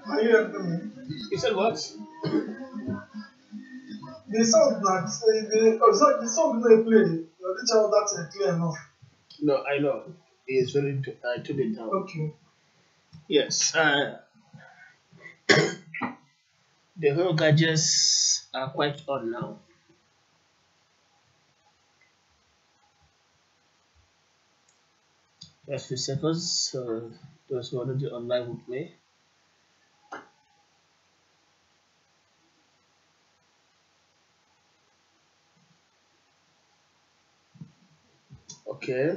Are you hearing me? You said what? The song that the song they play, your teacher that clear enough. No, I know. It's very took it down. Okay. Yes. The whole gadgets are quite on now. Just few seconds. Those who are already online with me. Okay.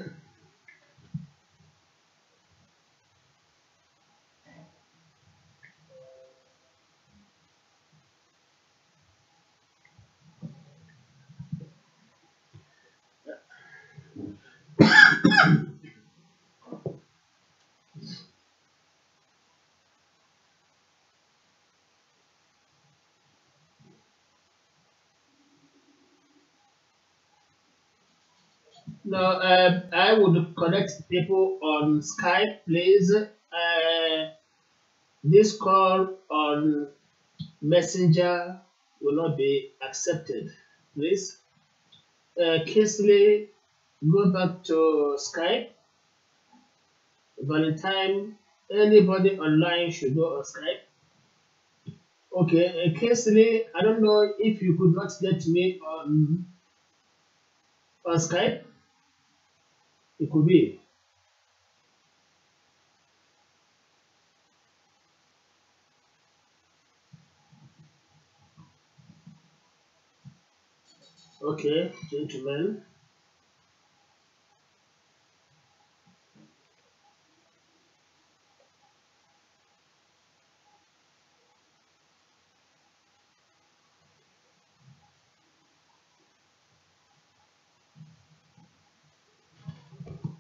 Now, I would connect people on Skype, please. This call on Messenger will not be accepted, please. Kingsley, go back to Skype. Valentine, anybody online should go on Skype. Okay, Kingsley, I don't know if you could not get me on Skype. It could be. Okay, gentlemen.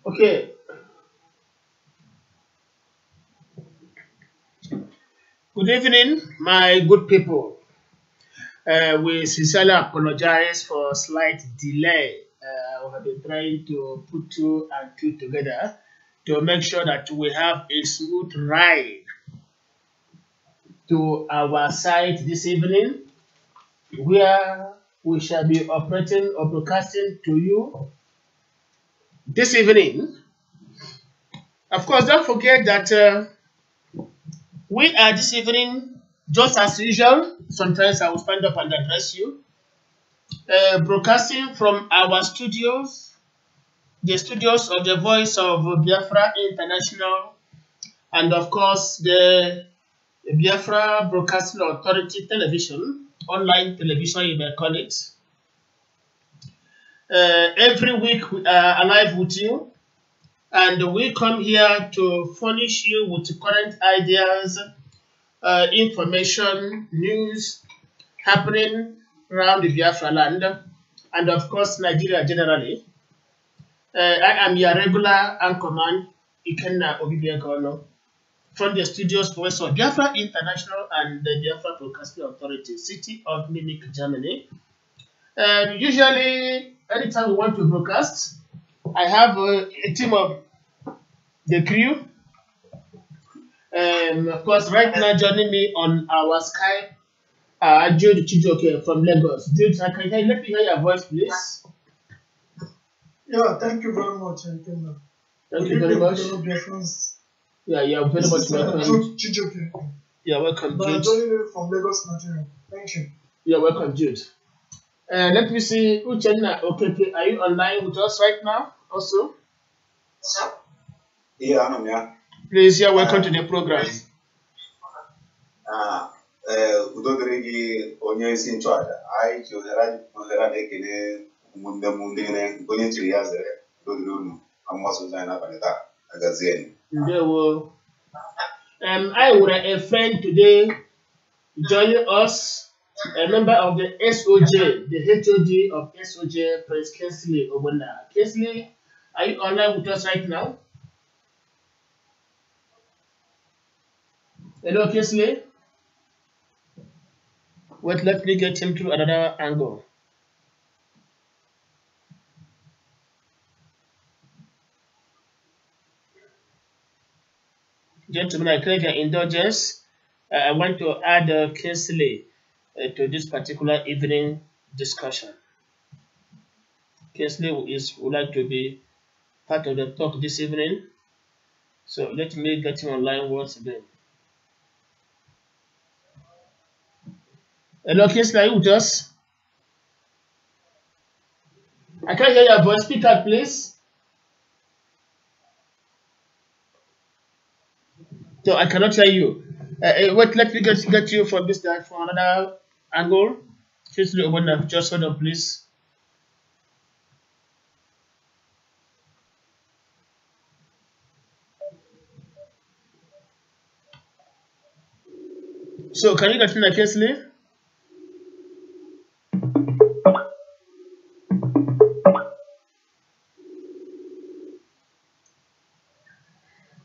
Okay, good evening, my good people. We sincerely apologize for slight delay. We have been trying to put two and two together to make sure that we have a smooth ride to our site this evening, where we shall be operating or broadcasting to you this evening. Of course, don't forget that we are this evening, just as usual. Sometimes I will stand up and address you. Broadcasting from our studios, the studios of the Voice of Biafra International, and of course the Biafra Broadcasting Authority Television, online television you may call it. Every week we are alive with you, and we come here to furnish you with current ideas, information, news happening around the Biafra land, and of course Nigeria generally. I am your regular anchorman, Ikenna Obibiagono, from the studios Voice of Biafra International and the Biafra Broadcasting Authority, City of Munich, Germany. Usually, anytime we want to broadcast, I have a team of the crew. Of course, right now joining me on our Skype, Jude Chijoke from Lagos. Jude, can you let me hear your voice, please? Yeah, thank you very much, Ikenna. Thank you very much. Yeah, you're very much welcome. You're welcome, But Jude. I'm joining you from Lagos, Nigeria. Thank you. You're welcome, Jude. Let me see, Uchenna, okay, are you online with us right now also? Yeah, I'm here. Please, you're welcome to the program. Udodrigi onye isi nchụaja anyị ji ohere na-ekele ụmụnne m ndị onye chiri ya zere dodiri unu mmasị ụzọ anyị n'abalị taa agazie. Ndewo. I would a friend today joining us, a member of the SOJ, the HOD of SOJ, Prince Kingsley Obunda. Kingsley, are you online with us right now? Hello, Kingsley. Wait, let me get him through another angle. Gentlemen, I crave your indulgence. I want to add Kingsley to this particular evening discussion. Kingsley would like to be part of the talk this evening. So let me get him online once again. Hello, Kingsley, are you with us? I can't hear your voice. Speak up, please. So I cannot hear you. Wait, let me get you from this side from another angle. Kingsley, open up. Just hold on, please. So can you get me, Kingsley?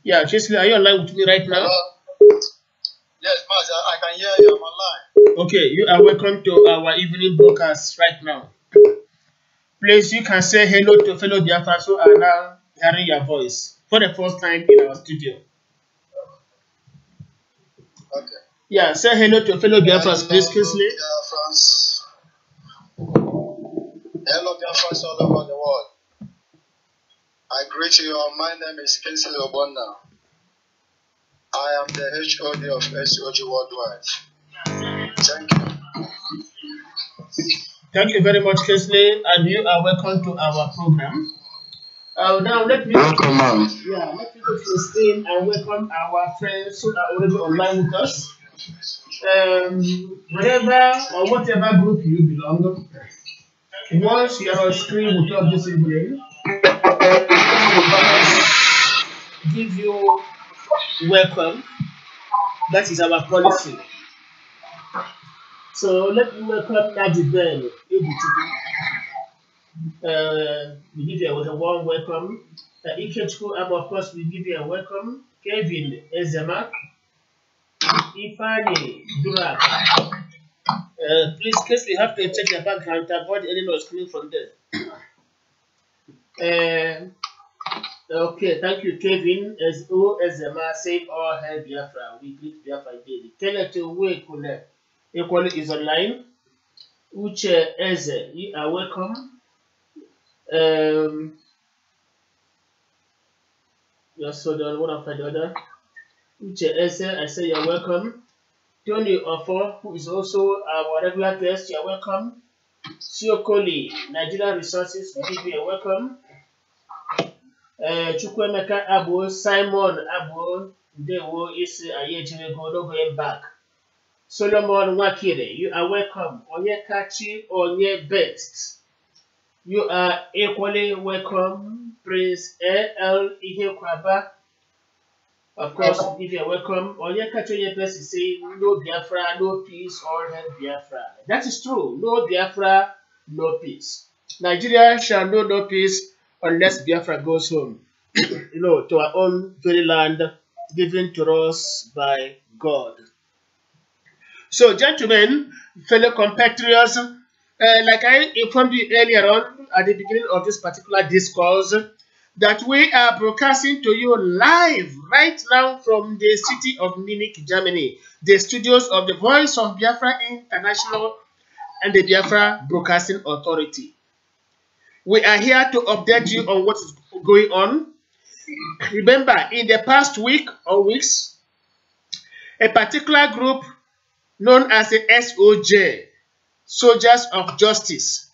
Yeah, Kingsley, are you online with me right now? Yes, Mas, I can hear you. I'm online. Okay, you are welcome to our evening broadcast right now. Please, you can say hello to fellow Biafra who are now hearing your voice for the first time in our studio. Okay. Yeah, say hello to fellow Biafras, please, Kingsley. Hello, Biafras all over the world. I greet you all. My name is Kingsley Obonna. I am the HOD of SOG Worldwide. Thank you. Thank you very much, Kingsley, and you are welcome to our program. Now let me welcome, man. Yeah, let me go to the screen and welcome our friends who are already online with us. Whatever or whatever group you belong, once you are on screen with us this evening, give you welcome. That is our policy. So let me welcome Nadi Ben. We give you a warm welcome. Ikechku Am, of course, we give you a welcome. Kevin Ezema, Ifani Durak. Please, case we have to check the background to avoid any noise coming from there. Okay, thank you, Kevin. As Ezema said, all hail Biafra. We greet Biafra daily. Tell it to wait, equally is online. Uche Eze, you are welcome. Just hold on, one after the other. Uche Eze, I say you're welcome. Tony Ofo, who is also our regular guest, you're welcome. Siokoli, Nigeria Resources, we give you a welcome. Chukwemeka Abo, Simon Abo, Dewo is Ayejime go, no going back. Solomon Wakire, you are welcome. Onyekachi Onye Best, you are equally welcome. Prince A.L. Ihekwaba, of course, give you a welcome. Onyekachi Onye Best is saying, no Biafra, no peace, all hail Biafra. That is true. No Biafra, no peace. Nigeria shall know no peace unless Biafra goes home, to our own very land given to us by God. So, gentlemen, fellow compatriots, like I informed you earlier on at the beginning of this particular discourse, that we are broadcasting to you live right now from the city of Munich, Germany, the studios of the Voice of Biafra International and the Biafra Broadcasting Authority. We are here to update you on what is going on. Remember, in the past week or weeks, a particular group known as the SOJ, Soldiers of Justice.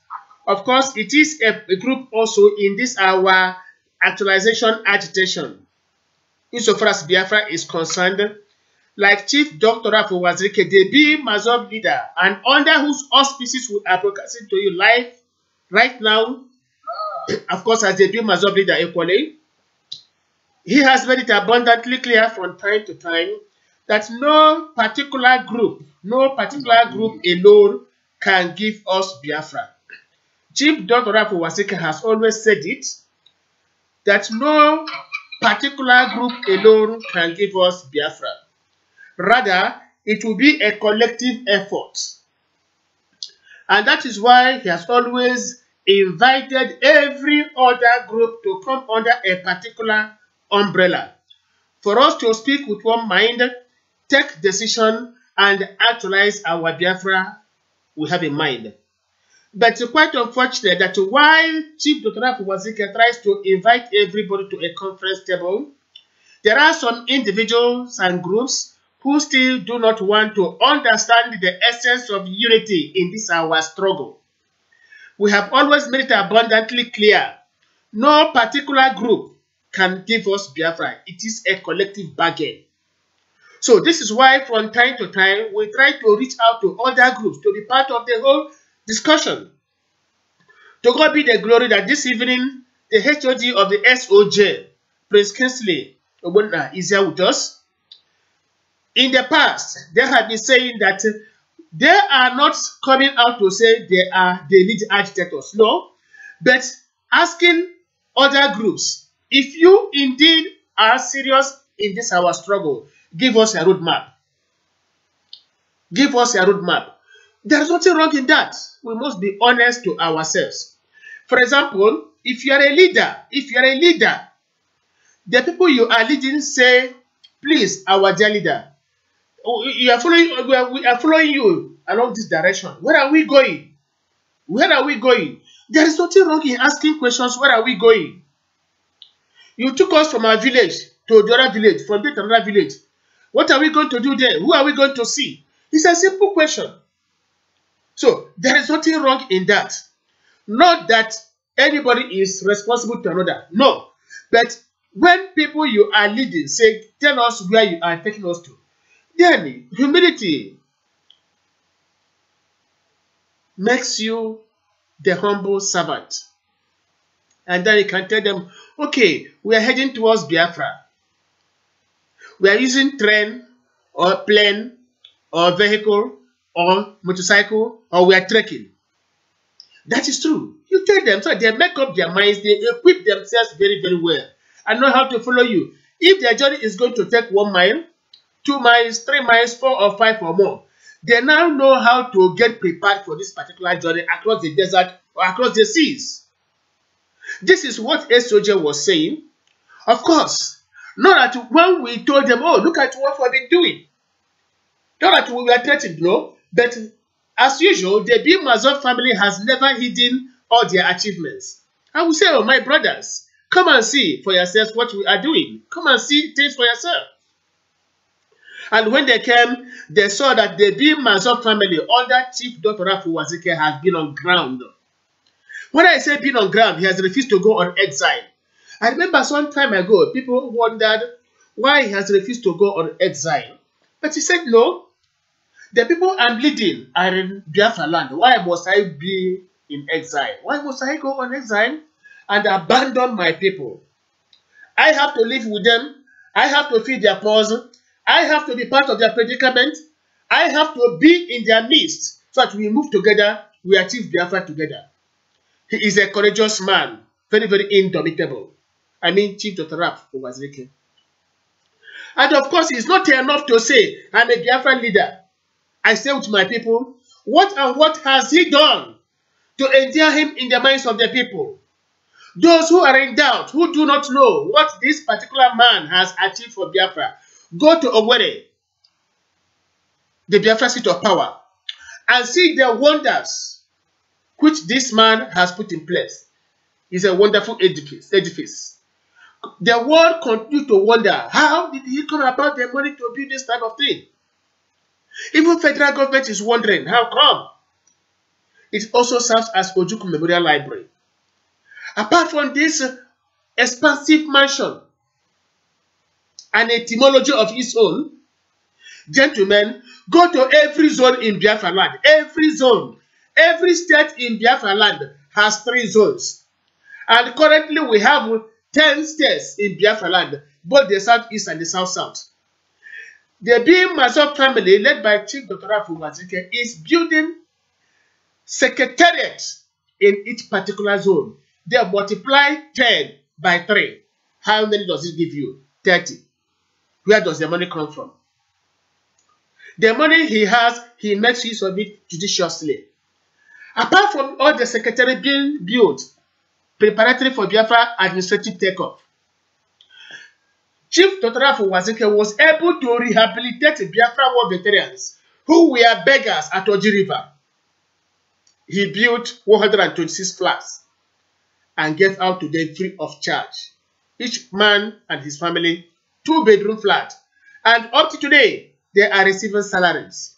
Of course, it is a group also in this our actualization agitation. Insofar as Biafra is concerned, like Chief Dr. Rafu Wazirike, the bim-massob leader, and under whose auspices we are broadcasting to you live right now, of course, as the bim-massob leader equally, he has made it abundantly clear from time to time that no particular group alone can give us Biafra. Chief Dr. Rafu Wazirike has always said it, that no particular group alone can give us Biafra. Rather, it will be a collective effort. And that is why he has always invited every other group to come under a particular umbrella. For us to speak with one mind, take decision and actualize our Biafra we have in mind. But it's quite unfortunate that while Chief Dr. Wazike tries to invite everybody to a conference table, there are some individuals and groups who still do not want to understand the essence of unity in this our struggle. We have always made it abundantly clear, no particular group can give us Biafra. It is a collective bargain. So this is why from time to time, we try to reach out to other groups to be part of the whole discussion. To God be the glory that this evening, the HOD of the SOJ, Prince Kingsley Obonna, is here with us. In the past, they have been saying that they are not coming out to say they are the lead agitators. No, but asking other groups, if you indeed are serious in this our struggle, give us a roadmap. Give us a roadmap. There is nothing wrong in that. We must be honest to ourselves. For example, if you are a leader, the people you are leading say, please, our dear leader, we are following you along this direction. Where are we going? Where are we going? There is nothing wrong in asking questions. Where are we going? You took us from our village to the other village, from there to another village. What are we going to do there? Who are we going to see? It's a simple question. So there is nothing wrong in that. Not that anybody is responsible to another. No. But when people you are leading say, tell us where you are taking us to, then humility makes you the humble servant. And then you can tell them, okay, we are heading towards Biafra. We are using train or plane or vehicle or motorcycle, or we are trekking. That is true. You tell them, so they make up their minds, they equip themselves very, very well and know how to follow you. If their journey is going to take 1 mile, 2 miles, 3 miles, 4 or 5 or more, they now know how to get prepared for this particular journey across the desert or across the seas. This is what SOJ was saying. Of course, not that when we told them, oh, look at what we've been doing. Not that we were threatened, no. But as usual, the bim-massob family has never hidden all their achievements. I will say, oh, my brothers, come and see for yourselves what we are doing. Come and see things for yourself. And when they came, they saw that the bim-massob family under Chief Dr. Wazike has been on ground. When I say been on ground, he has refused to go on exile. I remember some time ago, people wondered why he has refused to go on exile. But he said, no, the people I'm leading are in Biafra land. Why must I be in exile? Why must I go on exile and abandon my people? I have to live with them. I have to feed their paws. I have to be part of their predicament. I have to be in their midst so that we move together, we achieve Biafra together. He is a courageous man, very, very indomitable. I mean, Chief Dr. Wazike. And of course, it's not enough to say, I'm a Biafra leader. I say with my people, what and what has he done to endear him in the minds of the people? Those who are in doubt, who do not know what this particular man has achieved for Biafra, go to Owerri, the Biafra seat of power, and see the wonders which this man has put in place. It's a wonderful edifice. The world continues to wonder, how did he come about the money to build this type of thing? Even federal government is wondering, how come? It also serves as Ojukwu Memorial Library. Apart from this expansive mansion, an etymology of its own, gentlemen, go to every zone in Biafra land. Every zone, every state in Biafra land has 3 zones. And currently we have 10 states in Biafra land, both the southeast and the south-south. The bim-massob family, led by Chief Dr. Wazike, is building secretariats in each particular zone. They multiply 10 by 3. How many does it give you? 30. Where does the money come from? The money he has, he makes use of it judiciously. Apart from all the secretariat being built, preparatory for Biafra administrative takeoff, Chief Dr. Wazike was able to rehabilitate Biafra war veterans who were beggars at Oji River. He built 126 flats and gave out to them free of charge. Each man and his family, 2-bedroom flat. And up to today, they are receiving salaries.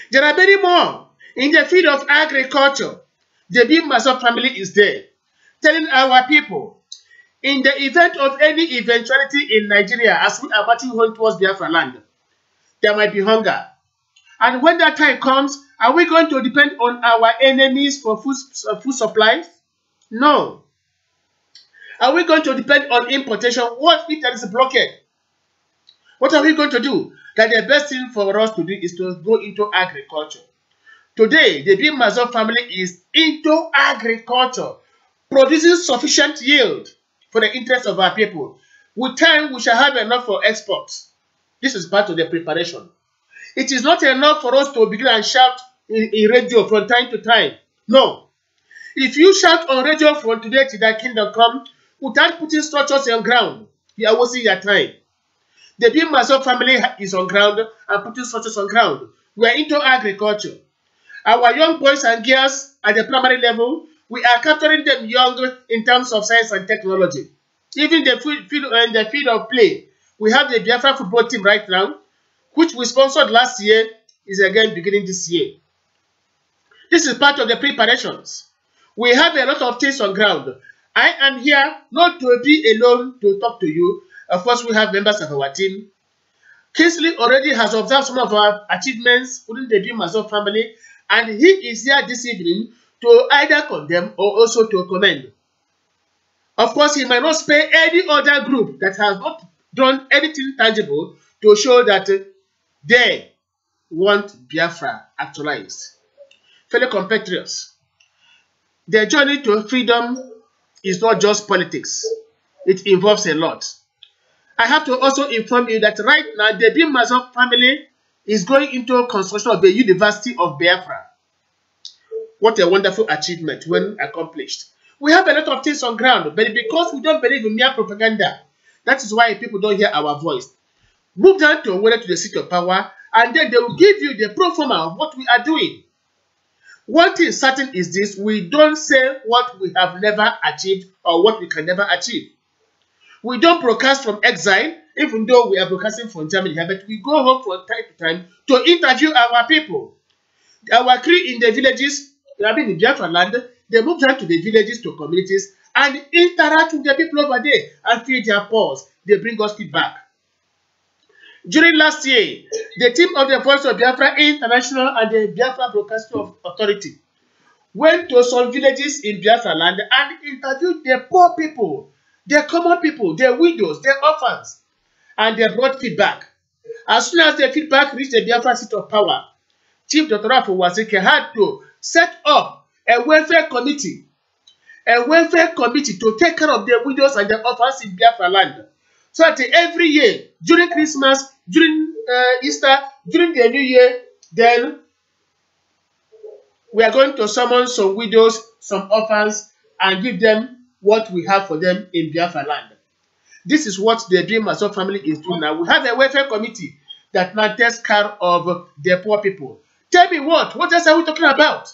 There are many more. In the field of agriculture, the bim-massob family is there, telling our people, in the event of any eventuality in Nigeria, as we are marching home towards Biafra land, there might be hunger. And when that time comes, are we going to depend on our enemies for food supplies? No. Are we going to depend on importation? What if there is a blockade? What are we going to do? That the best thing for us to do is to go into agriculture. Today, the bim-massob family is into agriculture, producing sufficient yield for the interest of our people. With time, we shall have enough for exports. This is part of the preparation. It is not enough for us to begin and shout in radio from time to time. No. If you shout on radio from today till thy kingdom come, without putting structures on ground, you are wasting your time. The bim-massob family is on ground and putting structures on ground. We are into agriculture. Our young boys and girls at the primary level, we are capturing them young in terms of science and technology. Even the field of play, we have the Biafra football team right now, which we sponsored last year, is again beginning this year. This is part of the preparations. We have a lot of things on ground. I am here not to be alone to talk to you. Of course, we have members of our team. Kingsley already has observed some of our achievements within the bim-massob family, and he is here this evening to either condemn or also to commend. Of course, he might not spare any other group that has not done anything tangible to show that they want Biafra actualized. Fellow compatriots, the journey to freedom is not just politics. It involves a lot. I have to also inform you that right now, the bim-massob family is going into construction of the University of Biafra. What a wonderful achievement when accomplished. We have a lot of things on ground, but because we don't believe in mere propaganda, that is why people don't hear our voice. Move down to Owerri to the seat of power, and then they will give you the pro forma of what we are doing. One thing certain is this: we don't say what we have never achieved or what we can never achieve. We don't broadcast from exile, even though we are broadcasting from Germany here, but we go home from time to time to interview our people. Our crew in the villages, in Biafra land, they move down to the villages, to communities, and interact with the people over there and feed their pulse. They bring us feedback. During last year, the team of the Voice of Biafra International and the Biafra Broadcasting Authority went to some villages in Biafra land and interviewed the poor people, the common people, the widows, the orphans, and they brought feedback. As soon as the feedback reached the Biafra seat of power, Chief Dr. Wazike had to set up a welfare committee to take care of the widows and the orphans in Biafra land. So that every year, during Christmas, during Easter, during the New Year, then we are going to summon some widows, some orphans, and give them what we have for them in Biafra land. This is what the bim-massob family is doing now. We have a welfare committee that now takes care of the poor people. Tell me what else are we talking about?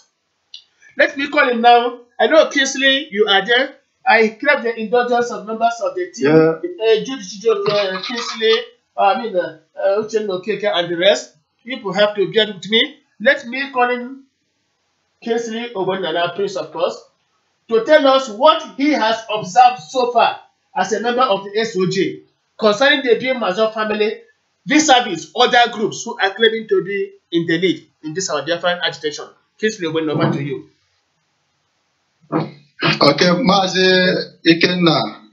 Let me call him now. I know Kingsley, you are there. I crave the indulgence of members of the team. Yeah. Jude, Kingsley, Uchenno Keke, and the rest. People have to get with me. Let me call him Kingsley Ogbonnana, Prince, of course, to tell us what he has observed so far as a member of the SOJ concerning the bim-massob family vis-a-vis other groups who are claiming to be in the lead in this our different agitation. Kingsley Ogbonnana, over to you. Okay, Mazi Ikenna,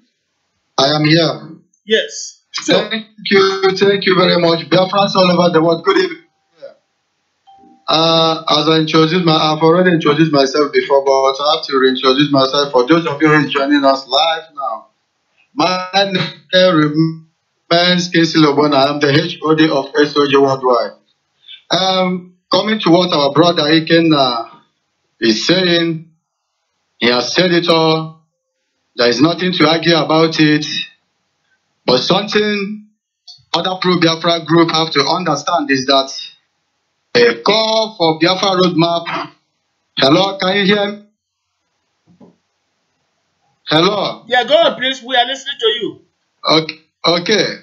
I am here. Yes. So, thank you very much. Biafrans all over the world, good evening. As I've already introduced myself before, but I have to reintroduce myself for those of you who are joining us live now. My name remains Kingsley Ogbonnana. I am the HOD of SOJ Worldwide. Coming to what our brother Ikenna is saying, he has said it all. There is nothing to argue about it. But But something other pro-Biafra group have to understand is that a call for Biafra roadmap. Hello, can you hear me? Hello? Yeah, go on, please. We are listening to you. Okay.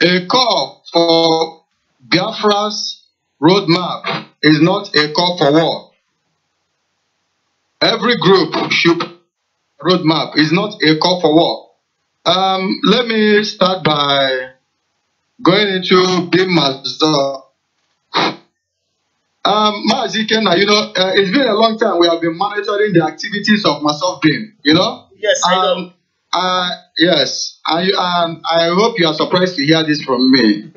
A call for Biafra's roadmap is not a call for war. Every group should roadmap is not a call for war. Let me start by going into bim-massob. Mazikena, it's been a long time we have been monitoring the activities of Massob Bim, Yes, I know. Yes, I hope you are surprised to hear this from me.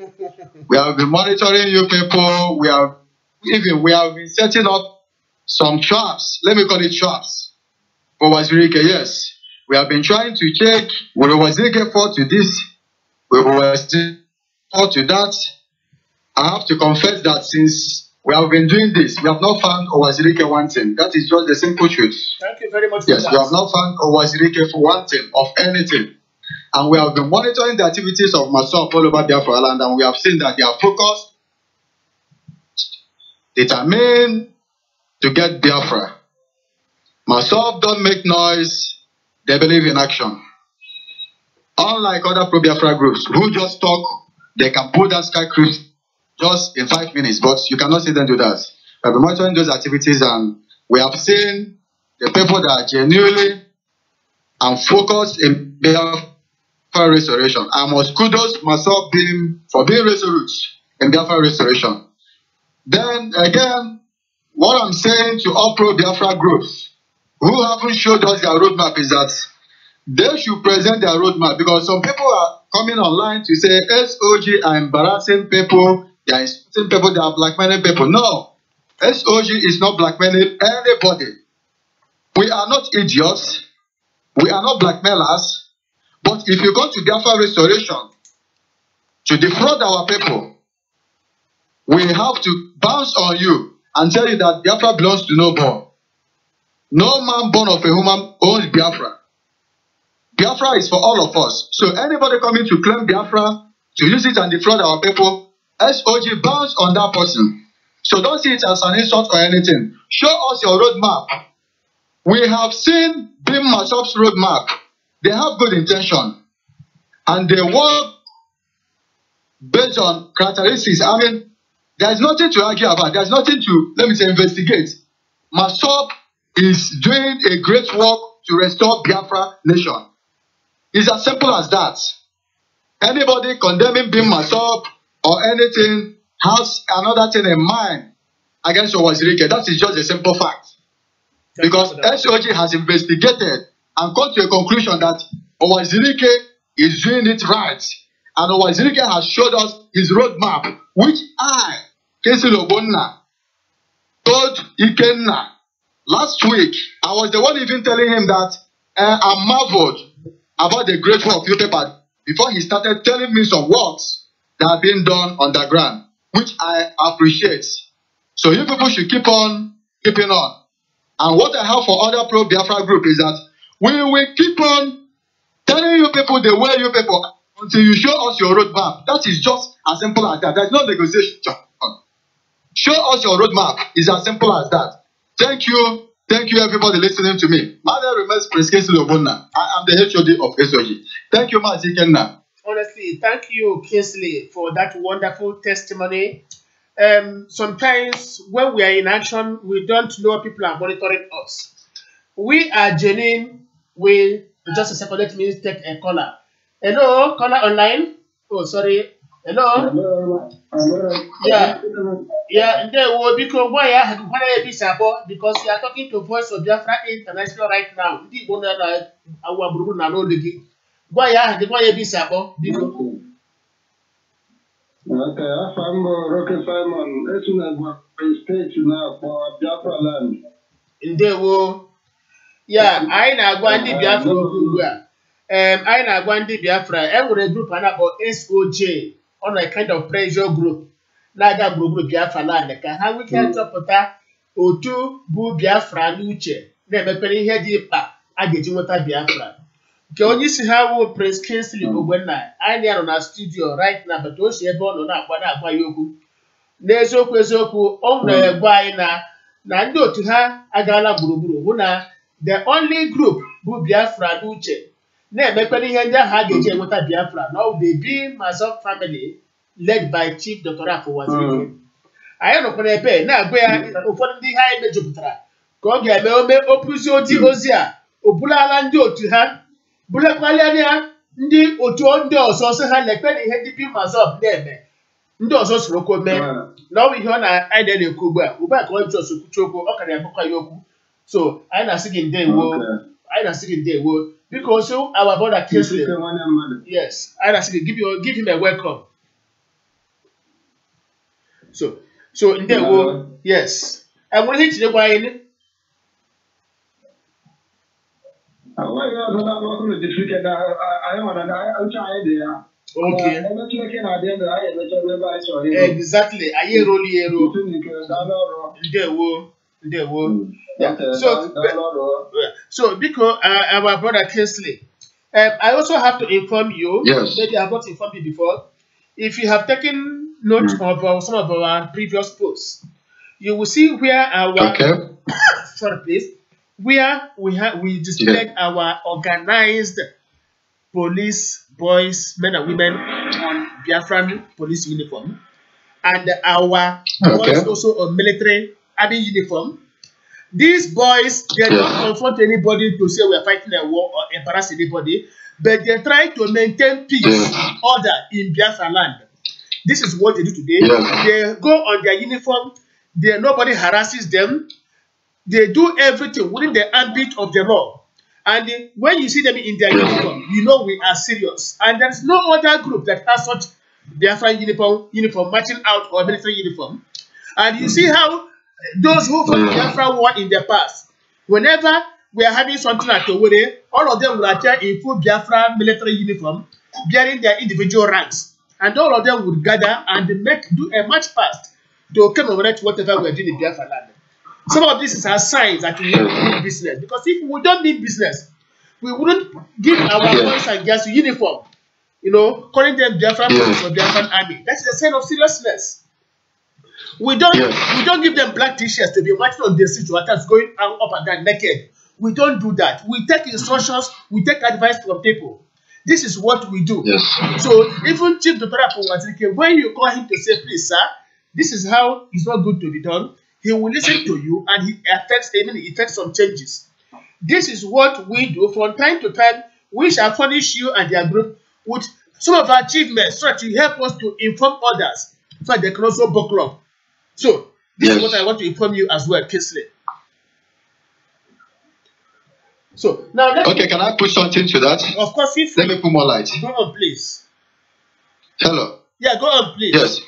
We have been monitoring you people. We have been setting up some traps. Let me call it traps for Wazirike. Yes, we have been trying to check whether Wazirike fought to this, whether Wazirike fought to that. I have to confess that since we have been doing this, we have not found Owazirike wanting. That is just the simple truth. Thank you very much. Yes, we have not found Owazirike for wanting of anything. And we have been monitoring the activities of Massob all over Biafra land, and we have seen that they are focused, determined to get Biafra. Massob don't make noise, they believe in action. Unlike other pro-Biafra groups who just talk, they can pull that sky cruise just in 5 minutes, but you cannot see them do that. We have been monitoring those activities, and we have seen the people that are genuinely and focused in Biafra restoration. I must kudos Massob Bim for being resolute in Biafra restoration. Then again, what I'm saying to all pro-Biafra groups who haven't showed us their roadmap is that they should present their roadmap, because some people are coming online to say SOG are embarrassing people, they are insulting people, they are blackmailing people. No, SOG is not blackmailing anybody. We are not idiots. We are not blackmailers. But if you go to Biafra restoration to defraud our people, we have to bounce on you and tell you that Biafra belongs to no born. No man born of a woman owns Biafra. Biafra is for all of us. So anybody coming to claim Biafra, to use it and defraud our people, SOG bounce on that person. So don't see it as an insult or anything. Show us your roadmap. We have seen bim-massob's roadmap. They have good intention. And they work based on characteristics. I mean, there's nothing to argue about. There's nothing to, investigate. Massob is doing a great work to restore Biafra nation. It's as simple as that. Anybody condemning bim-massob or anything has another thing in mind against Owazirike. That is just a simple fact. Because SOG has investigated and come to a conclusion that Owazirike is doing it right. And Owazirike has showed us his roadmap, which I, Kensile Obonna, told Ikenna last week. I was the one even telling him that I marveled about the great work you people before he started telling me some works that have been done underground, which I appreciate. So you people should keep on keeping on. And what I have for other pro-Biafra group is that we will keep on telling you people the way you people until you show us your roadmap. That is just as simple as that. There's no negotiation. Show us your roadmap. It's as simple as that. Thank you. Thank you, everybody listening to me. My name remains Prince Kensile Obonna. I am the HOD of SOG. Thank you, Mazikenna. Honestly, thank you, Kingsley, for that wonderful testimony. Sometimes when we are in action, we don't know people are monitoring us. We are genuine. Just a second, let me take a caller. Hello, caller online. Oh, sorry. Hello. Yeah, and there will be because you are talking to Voice of Biafra International right now. Okay, I'm Rocket Simon. It's a stage now for Biafra land. Ndewo. Yeah, I na-agwa ndị Biafra ugbu a. I na-agwa ndị Biafra, enwere group a na-akpọ SOJ, on a kind of pressure group. Na-aga gburugburu Biafra land ka ha nwee ike chọpụta otu bụ Biafra n'uche na-emepere ihe dị mkpa a ga-eji nweta Biafra. Can only see how Prince Kingsley Ogwenna. I near on our studio right now, but those here born on that one by Yoku. Nezoku on the buy na ndo to her Agala Buruburu, Huna, the only group who Biafra Duce. Ne mekweni henda hageje wata Biafra. Now the bim-massob family led by Chief Dr. Afo was I don't know pay na gbe ụfọdụ ndị ha emejupụtara ka ọ ga-eme ome opuzi ozia obulala ndị otu ha bulakwala ya ndị otu ndị ọzọ sị ha lekwe na ihe ndị bim-massob na-eme ndị ọzọ soro ko mee na ọ ihe ọ na anyị na-ekwu ugbu a ka ọ jọs kwuchokwu ọ kara abụkwa ya okwu so anyị na-asị gị ndewo because our brother Kingsley yes anyị na-asị gị give him a welcome so ndewo yes and when he chekwa anyị okay exactly aye roli ndewo yeah. So because our brother Kingsley I also have to inform you maybe I have not informed you before if you have taken note of some of our previous posts you will see where our sorry please where we displayed our organized police boys, men and women on Biafran police uniform, and our boys also on military army uniform. These boys, they don't confront anybody to say we are fighting a war or embarrass anybody, but they try to maintain peace, order in Biafra land. This is what they do today. They go on their uniform, nobody harasses them. They do everything within the ambit of the law. And when you see them in their uniform, you know we are serious. And there's no other group that has such Biafra uniform marching out or military uniform. And you see how those who fought Biafra war in the past, whenever we are having something at Owerri, all of them will appear in full Biafra military uniform, bearing their individual ranks. And all of them would gather and do a march past to commemorate whatever we're doing in Biafra land. Some of this is our signs that we need business. Because if we don't need business, we wouldn't give our boys and girls uniform, calling them Biafran police or Biafran army. That's a sign of seriousness. We don't give them black t-shirts to be marching on the street to attacks going up and down naked. We don't do that. We take instructions, we take advice from people. This is what we do. So even Chief Dr. Afo, when you call him to say, please, sir, this is how it's not good to be done, he will listen to you and he effects some changes. This is what we do. From time to time, we shall furnish you and your group with some of our achievements so that you help us to inform others so they can also buckle up. So, this is what I want to inform you as well, Kingsley. So, now can I put something to that? Of course, let me put more light. Go on, please. Hello. Yeah, go on, please. Yes.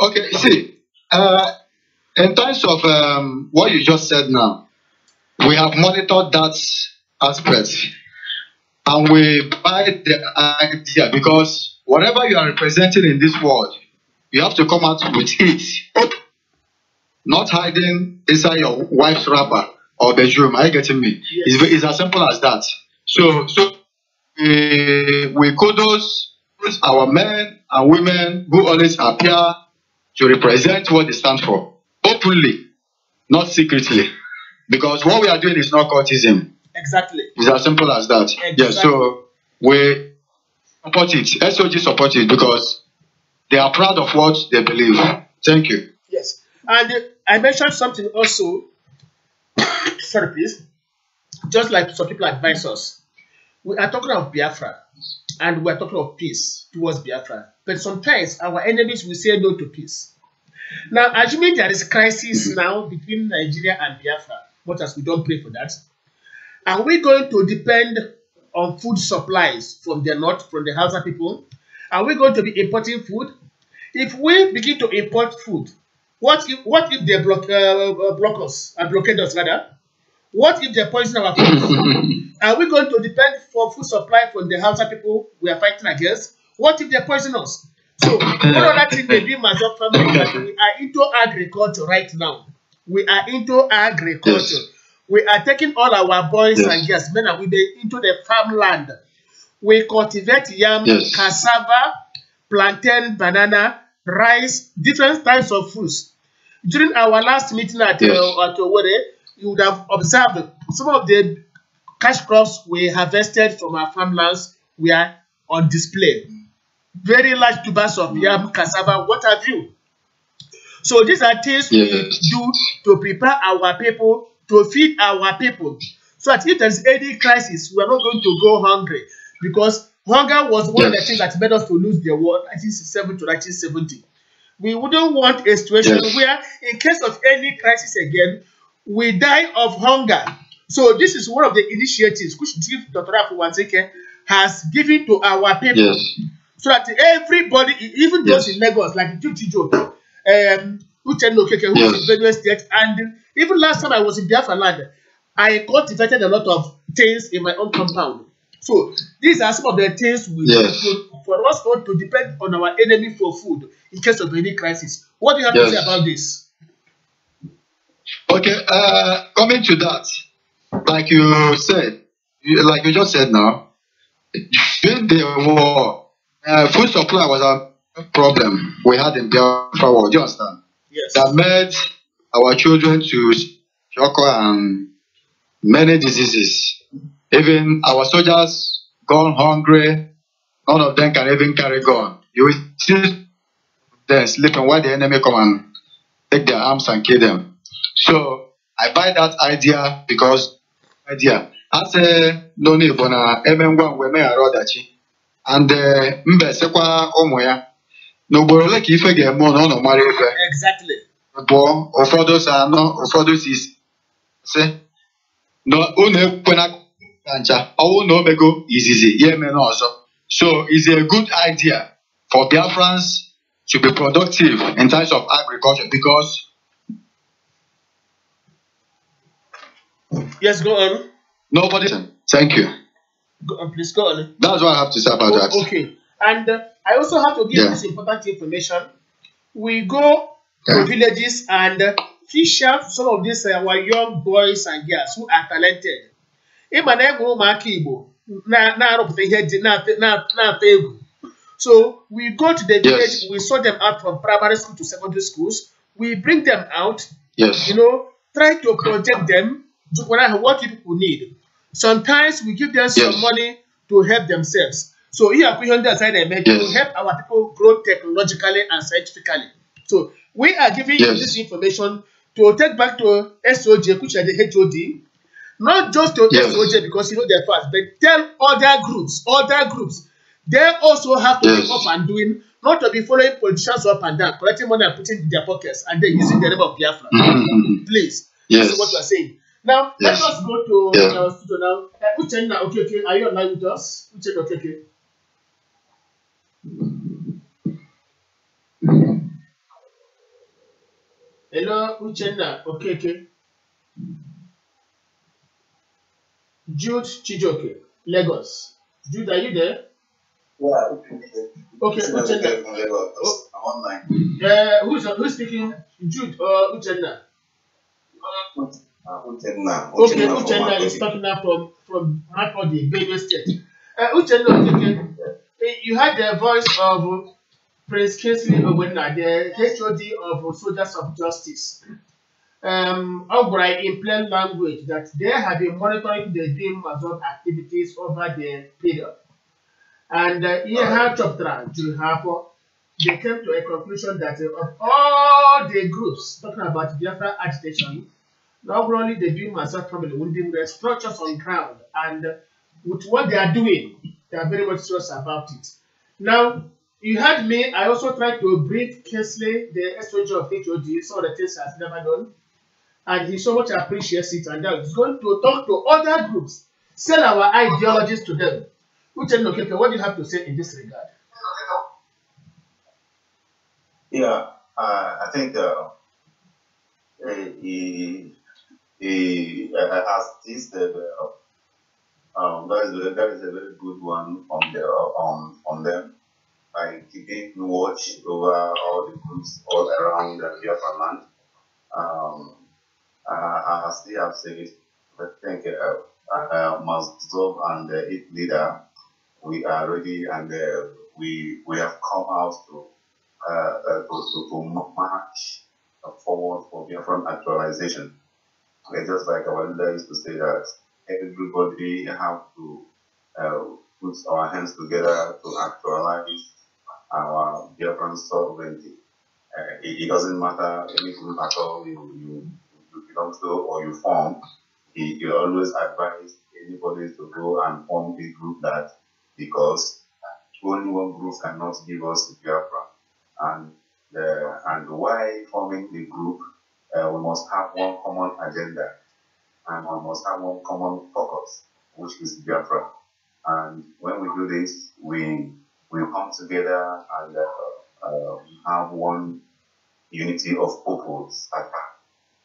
Okay, see. In terms of what you just said now, we have monitored that aspect and we buy the idea because whatever you are representing in this world, you have to come out with it. Not hiding inside your wife's wrapper or bedroom. Are you getting me? Yes. It's as simple as that. So we kudos our men and women who always appear to represent what they stand for. Openly, not secretly, because what we are doing is not cultism. Exactly. It's as simple as that. Exactly. Yes, so we support it. SOG support it because they are proud of what they believe. Thank you. Yes, and I mentioned something also. Sorry, please. Just like some people advise us, we are talking of Biafra, and we are talking of peace towards Biafra. But sometimes our enemies will say no to peace. Now, assuming there is a crisis now between Nigeria and Biafra, what as we don't pray for that, are we going to depend on food supplies from the north, from the Hausa people? Are we going to be importing food? If we begin to import food, what if they block us and blockade us rather? What if they poison our food? Are we going to depend for food supply from the Hausa people we are fighting against? What if they poison us? So, one other thing may be Bim-massob family that we are into agriculture right now. We are into agriculture. We are taking all our boys Yes. and girls, men and women, into the farmland. We cultivate yam, Yes. cassava, plantain, banana, rice, different types of fruits. During our last meeting at Yes. Owerri, you would have observed some of the cash crops we harvested from our farmlands were on display. Very large tubers of yam, cassava, what have you. So these are things we Yes. do to prepare our people, to feed our people. So that if there's any crisis, we are not going to go hungry. Because hunger was one of the Yes. things that made us to lose the war 1967 to 1970. We wouldn't want a situation Yes. where, in case of any crisis again, we die of hunger. So this is one of the initiatives which Chief Dr. Afuwanzeke has given to our people. Yes. So that everybody, even those Yes. in Lagos, like Chijo, Uchenna Okeke, who is Yes. in Benue State, and even last time I was in Biafra land, I cultivated a lot of things in my own compound. So these are some of the things we Yes. do for us not to depend on our enemy for food in case of any crisis. What do you have to say Yes. about this? Okay, coming to that, like you said, like you just said now, during the war, food supply was a problem we had in Biafra war. Do you understand? Yes. That made our children to suffer and many diseases. Even our soldiers gone hungry. None of them can even carry gun. You will see them sleeping while the enemy come and take their arms and kill them. So I buy that idea because idea. I say no need for na emengwa we me arodachi. And mbe sekwa ụmụ ya n'ugboro ole ka ife ga-eme na ọ nọ mara ife Exactly. bụ ụfọdụ si anọ ụfọdụ si ise na unu ekwena ka ncha ọwụ na omego izizi ya eme n'ọzọ. So it's a good idea for Biafrans to be productive in terms of agriculture because Yes, go on. nobody. Thank you. Go on, please go on. That's what I have to say about that. Okay. And I also have to give Yeah. this important information. We go to villages and fish out some of these our young boys and girls who are talented. Ịma na egwu ụmụaka Igbo na-arụpụta ihe dị na-atọ egwu. So we go to the village, Yes. we sort them out from primary school to secondary schools. We bring them out, Yes. try to project them to what people need. Sometimes we give them some Yes. money to help themselves. So here we understand to help our people grow technologically and scientifically. So we are giving you this information to take back to SOJ, which are the HOD, not just to SOJ because they're fast, but tell other groups. They also have to be up and doing, not to be following politicians up and down, collecting money and putting it in their pockets, and then using the name of Biafra. Please, this is what we are saying. Now, let us go to our studio now. Uchenna, okay, are you online with us? Uchenna, okay. Hello, Uchenna, okay. Jude Chijoke, Lagos. Jude, are you there? Yeah. Okay, Uchenna. I'm online. Who's speaking? Jude or Uchenna? Uchenna. Okay, Uchenna is talking now from Makodi, Benue State. Uchenna, okay. You had the voice of Prince Kingsley Owena, the HOD of Soldiers of Justice. Albright in plain language that they have been monitoring the bim-massob activities over the period. And here they came to a conclusion that of all the groups talking about Biafra agitation, not only the bim-massob family wouldn't the structures on ground, and with what they are doing, they are very much serious about it. Now, you heard me, I also tried to brief Kingsley, the SOG of HOD, some of the things he has never done. And he so much appreciates it, and now he's going to talk to other groups, sell our ideologies to them. Uchenna, okay, what do you have to say in this regard? Yeah, I think as this develop, that is a very good one on them. By keeping watch over all the groups all around the Biafra land. As they have said, I think Mazdob and its leader, we are ready, and we have come out to march forward for Biafran actualization. It's just like our leader used to say that everybody have to put our hands together to actualize our Biafran sovereignty. It doesn't matter any group at all you belong to or you form. He always advise anybody to go and form a group that, because only one group cannot give us Biafra. And why forming the group, we must have one common agenda and we must have one common focus, which is Biafra. And when we do this, we come together and have one unity of purpose at heart.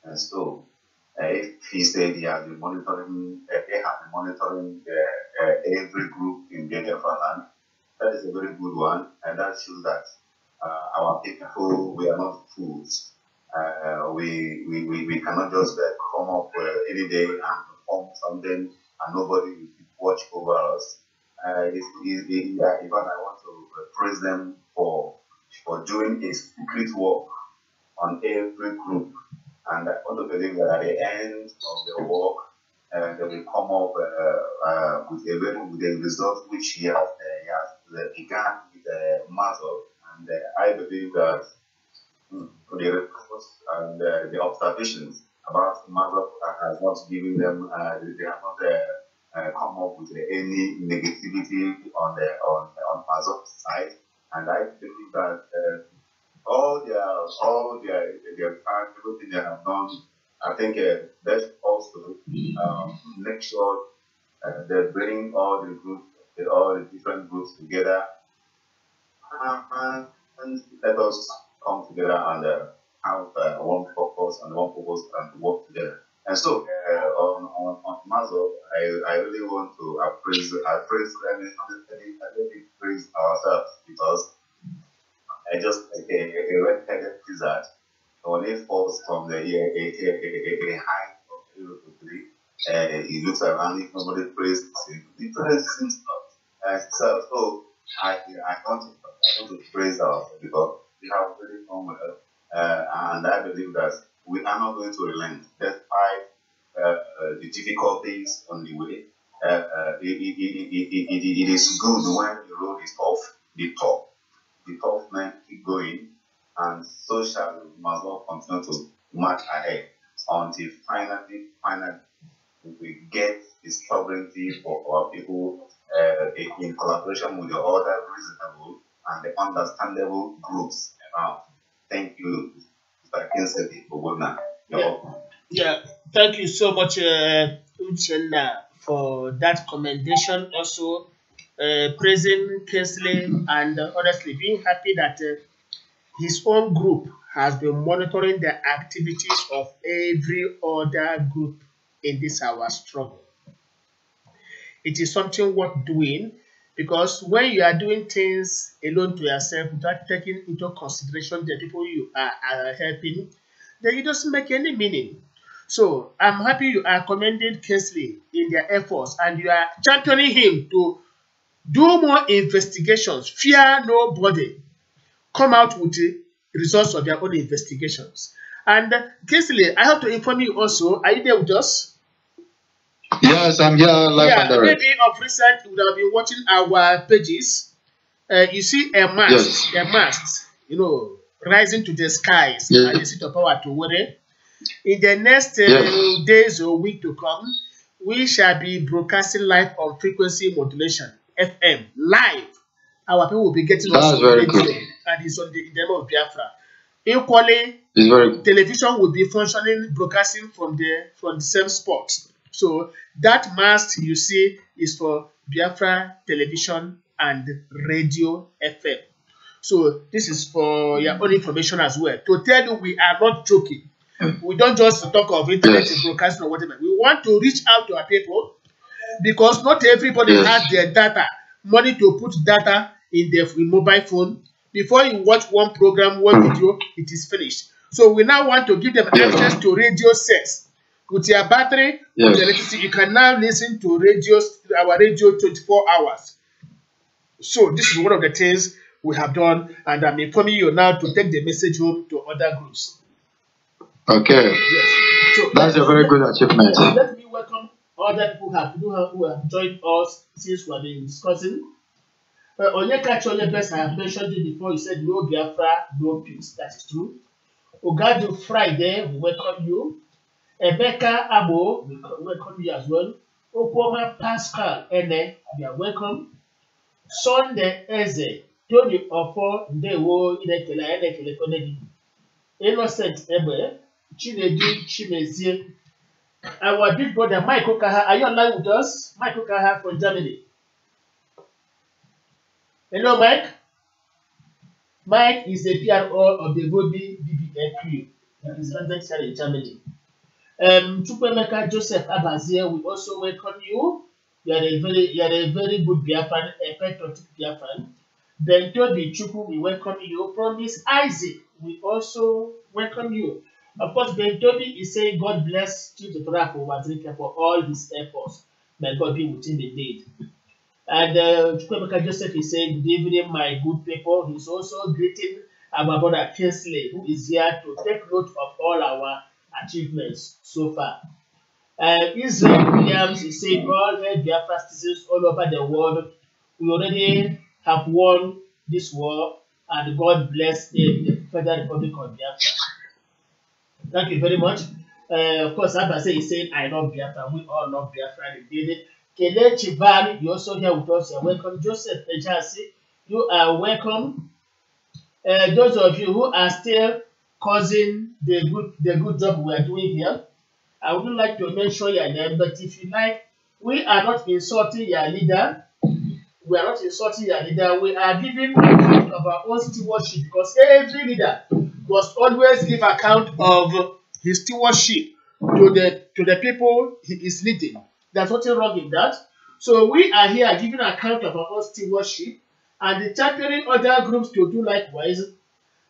And so, if he said he has been monitoring, they have been monitoring every group in Biafra land, that is a very good one, and that shows that our people, we are not fools. We cannot just come up any day and form something and nobody will watch over us. In fact, I want to praise them for doing a secret work on every group. And I want to believe that at the end of the work, they will come up with a result which he has began with Maslow. And I believe that the reports and the observations about Maslow has not given them, they have not come up with any negativity on Maslow's side. And I believe that all their time, everything they have done, I think let's also make sure they bring all the different groups together and let us come together and have one purpose and work together. And so on Mazo, I really want to praise ourselves, because I just a red-headed lizard, when it falls from the a height of 0 to 3, he looks around. If nobody praises him, he praises himself. So I want to praise ourselves, because we have really done well, and I believe that we are not going to relent despite the difficulties on the way. It is good when the road is tough, the tough men keep going, and so shall Maslow continue to march ahead until finally we get the sovereignty for our people in collaboration with the other reasonable and the understandable groups around. Thank you, Mr. Kinsey, for now. Yeah, thank you so much, Uchenna, for that commendation. Also, praising Kinsley, and honestly being happy that his own group has been monitoring the activities of every other group in this our struggle. It is something worth doing, because when you are doing things alone to yourself without taking into consideration the people you are helping, then it doesn't make any meaning. So I'm happy you are commending Kinsley in their efforts, and you are championing him to do more investigations. Fear nobody. Come out with the results of their own investigations. And Kinsley, I have to inform you also, are you there with us? Yes, I'm here live and direct. Maybe of recent you would have been watching our pages. You see a mast, rising to the skies at the seat of power to Were. In the next days or week to come, we shall be broadcasting live on frequency modulation, FM, live. Our people will be getting us on the radio, and it's on the name of Biafra. Equally, television will be functioning, broadcasting from the same spot. So that mast you see is for Biafra television and radio FM. So this is for your own information as well. To tell you we are not joking. We don't just talk of internet broadcasting or whatever. We want to reach out to our people, because not everybody has their data, money to put data in their mobile phone. Before you watch one program, one video, it is finished. So we now want to give them access to radio sets. with your battery, Yes. with electricity, you can now listen to our radio 24 hours. So this is one of the things we have done, and I'm informing you now to take the message home to other groups. Okay. Yes. So that's a very good achievement. Let me welcome other people who have joined us since we have been discussing. Onyeka Chole Best, I have mentioned it before. You said no Biafra, no peace. That is true. Ogado Friday, we welcome you. Ebeka Abo, we welcome you as well. Okoma Pascal Ene, you are welcome. Sunday Eze, Tony Ofo, Ndewo, Inekele Konedi. Innocent Ebe, Chinedu Chimezie. Our big brother Mike Okaha, are you online with us? Mike Okaha from Germany. Hello, Mike. Mike is the PRO of the vobi BBFQ. He is resident in Germany. Chukwemeka Joseph Abazie, we also welcome you. You are a very good Biafran, a patriotic Biafran. Then Toby Chukwu, we welcome you. Promise Isaac, we also welcome you. Of course, Ben Toby is saying God bless Chief Wazirika for all his efforts. May God be with him indeed. And Chukwemeka Joseph is saying, good evening, my good people. He's also greeting our brother Kinsley, who is here to take note of all our achievements so far. Israel Williams is saying, all the Biafra citizens all over the world, we already have won this war, and God bless the Federal Republic of Biafra. Thank you very much. Of course, Abase is saying, I love Biafra. We all love Biafra. David Kele Chivari, you also here with us. You're welcome. Joseph Ejasi, you are welcome. Those of you who are still causing the good job we are doing here, I wouldn't like to mention your name, but if you like, we are not insulting your leader. We are not insulting your leader. We are giving account of our own stewardship, because every leader must always give account of his stewardship to the people he is leading. There's nothing wrong in that. So we are here giving account of our own stewardship and championing other groups to do likewise.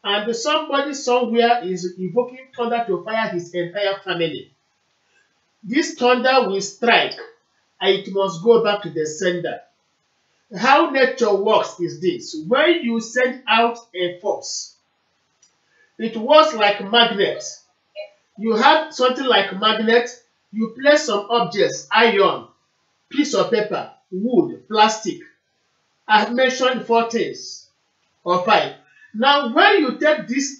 And somebody somewhere is invoking thunder to fire his entire family. This thunder will strike, and it must go back to the sender. How nature works is this: when you send out a force, it works like magnet. You have something like magnet, you place some objects, iron, piece of paper, wood, plastic. I have mentioned 4 things or 5. Now, when you take this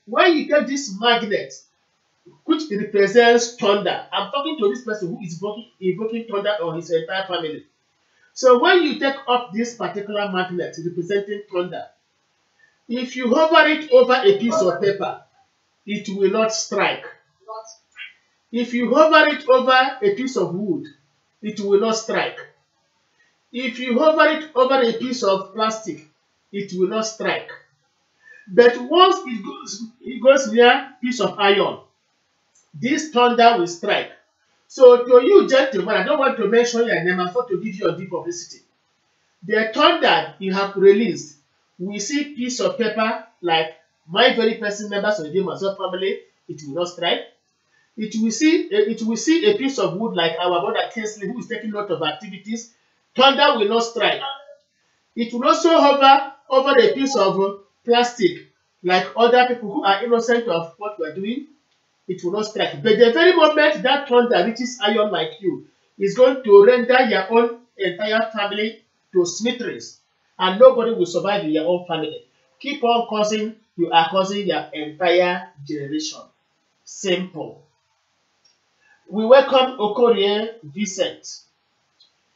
when you take this magnet, which represents thunder, I'm talking to this person who is invoking thunder on his entire family. So when you take up this particular magnet representing thunder, if you hover it over a piece of paper, it will not strike. If you hover it over a piece of wood, it will not strike. If you hover it over a piece of plastic, it will not strike. But once it goes near a piece of iron, this thunder will strike. So to you gentlemen, I don't want to mention your name, I thought to give you a deep publicity. The thunder you have released, we see piece of paper like my very person members of the bim-massob family, it will not strike. It will see a piece of wood like our brother Kinsley, who is taking note of activities, thunder will not strike. It will also hover over a piece of plastic like other people who are innocent of what we are doing, it will not strike. But the very moment that thunder reaches iron like you, is going to render your own entire family to smithereens, and nobody will survive in your own family. Keep on causing, you are causing your entire generation. Simple. We welcome Okorie Vincent.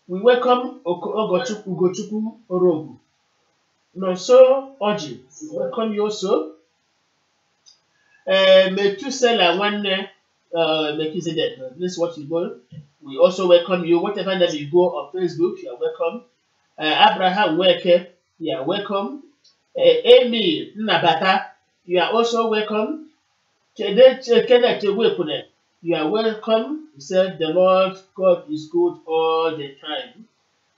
We welcome Ugochukwu Orogu. Nonso Oji, we welcome you also. Metusela Wanne Melchizedek, this is what you go. We also welcome you. Whatever name you go on Facebook, you are welcome. Abraham Weke, you are welcome. Amy Nabata, you are also welcome. Kenneth Wekune, you are welcome. He said the Lord God is good all the time.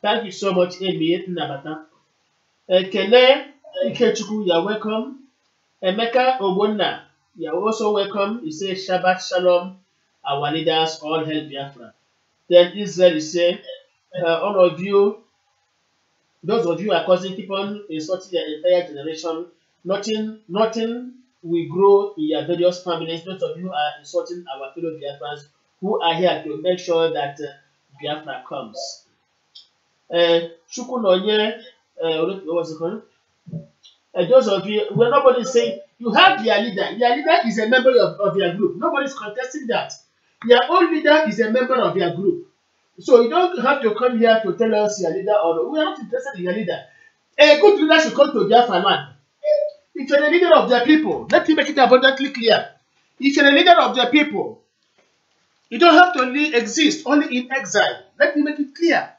Thank you so much, Amy Nabata. Kene Ikechukwu, you are welcome. Emeka Ogbonna, you are also welcome. He says Shabbat Shalom. our leaders all held Biafra. Then Israel is saying, all of you, those of you are causing, keep on insulting the entire generation. Nothing will grow in your various families. Those of you are insulting our fellow Biafrans who are here to make sure that Biafra comes. Chukunonye, what was it called? Those of you, well, nobody is saying you have your leader. Your leader is a member of your group. Nobody is contesting that. Your own leader is a member of your group. So you don't have to come here to tell us your leader, or we are not interested in your leader. A good leader should come to Biafra land. If you're a leader of their people, let me make it abundantly clear. If you're a leader of their people, you don't have to exist only in exile. Let me make it clear.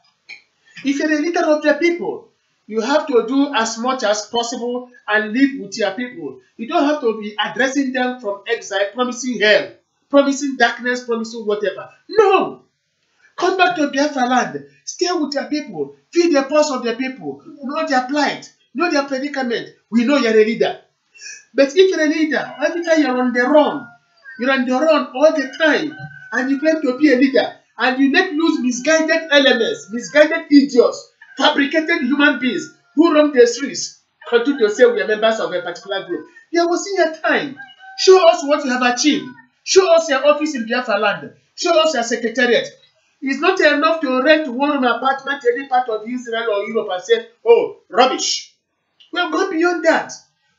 If you're a leader of their people, you have to do as much as possible and live with your people. You don't have to be addressing them from exile, promising hell, promising darkness, promising whatever. No! Come back to Biafra land. Stay with your people. Feel the pulse of the people. Know their plight. Know their predicament. We know you're a leader. But if you're a leader, every time you're on the run all the time, and you claim to be a leader, and you let loose misguided elements, misguided idiots, fabricated human beings who roam the streets, continue to say we are members of a particular group. You will see your time. Show us what you have achieved. Show us your office in Biafra land. Show us your secretariat. It's not enough to rent one-room apartment in any part of Israel or Europe and say, oh, rubbish. We have gone beyond that.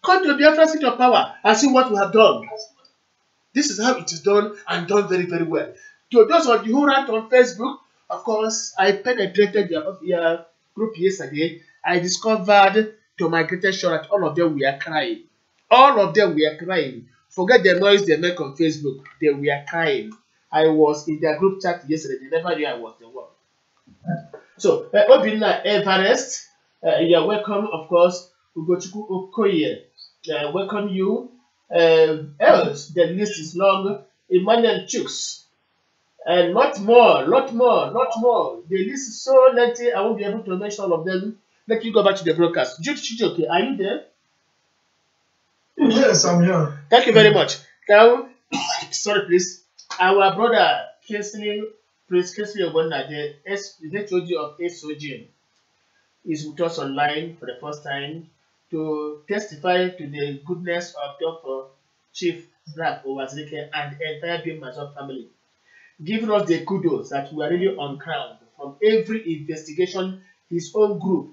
Come to Biafra seat of power and see what we have done. This is how it is done, and done very, very well. To those of you who rant on Facebook, of course, I penetrated your group yesterday. I discovered, to my greatest shock, that all of them were crying. All of them were crying. Forget the noise they make on Facebook. They were crying. I was in their group chat yesterday. They never knew I was the one. So, Obinna Everest, you're welcome, of course. Ugochukwu Okoye, welcome you. Else, the list is long. Emmanuel Chooks, and lot more. The list is so lengthy, I won't be able to mention all of them. Let me go back to the broadcast. Jude Chijoke, are you there? Yes, I'm here. Thank you very much. Now, sorry, please. Our brother Prince Kingsley Ogbonna, the HOD of SOG, is with us online for the first time to testify to the goodness of Dr. Chief Rap Owazirike and the entire bim-massob family, giving us the kudos that we are really uncrowned from every investigation his own group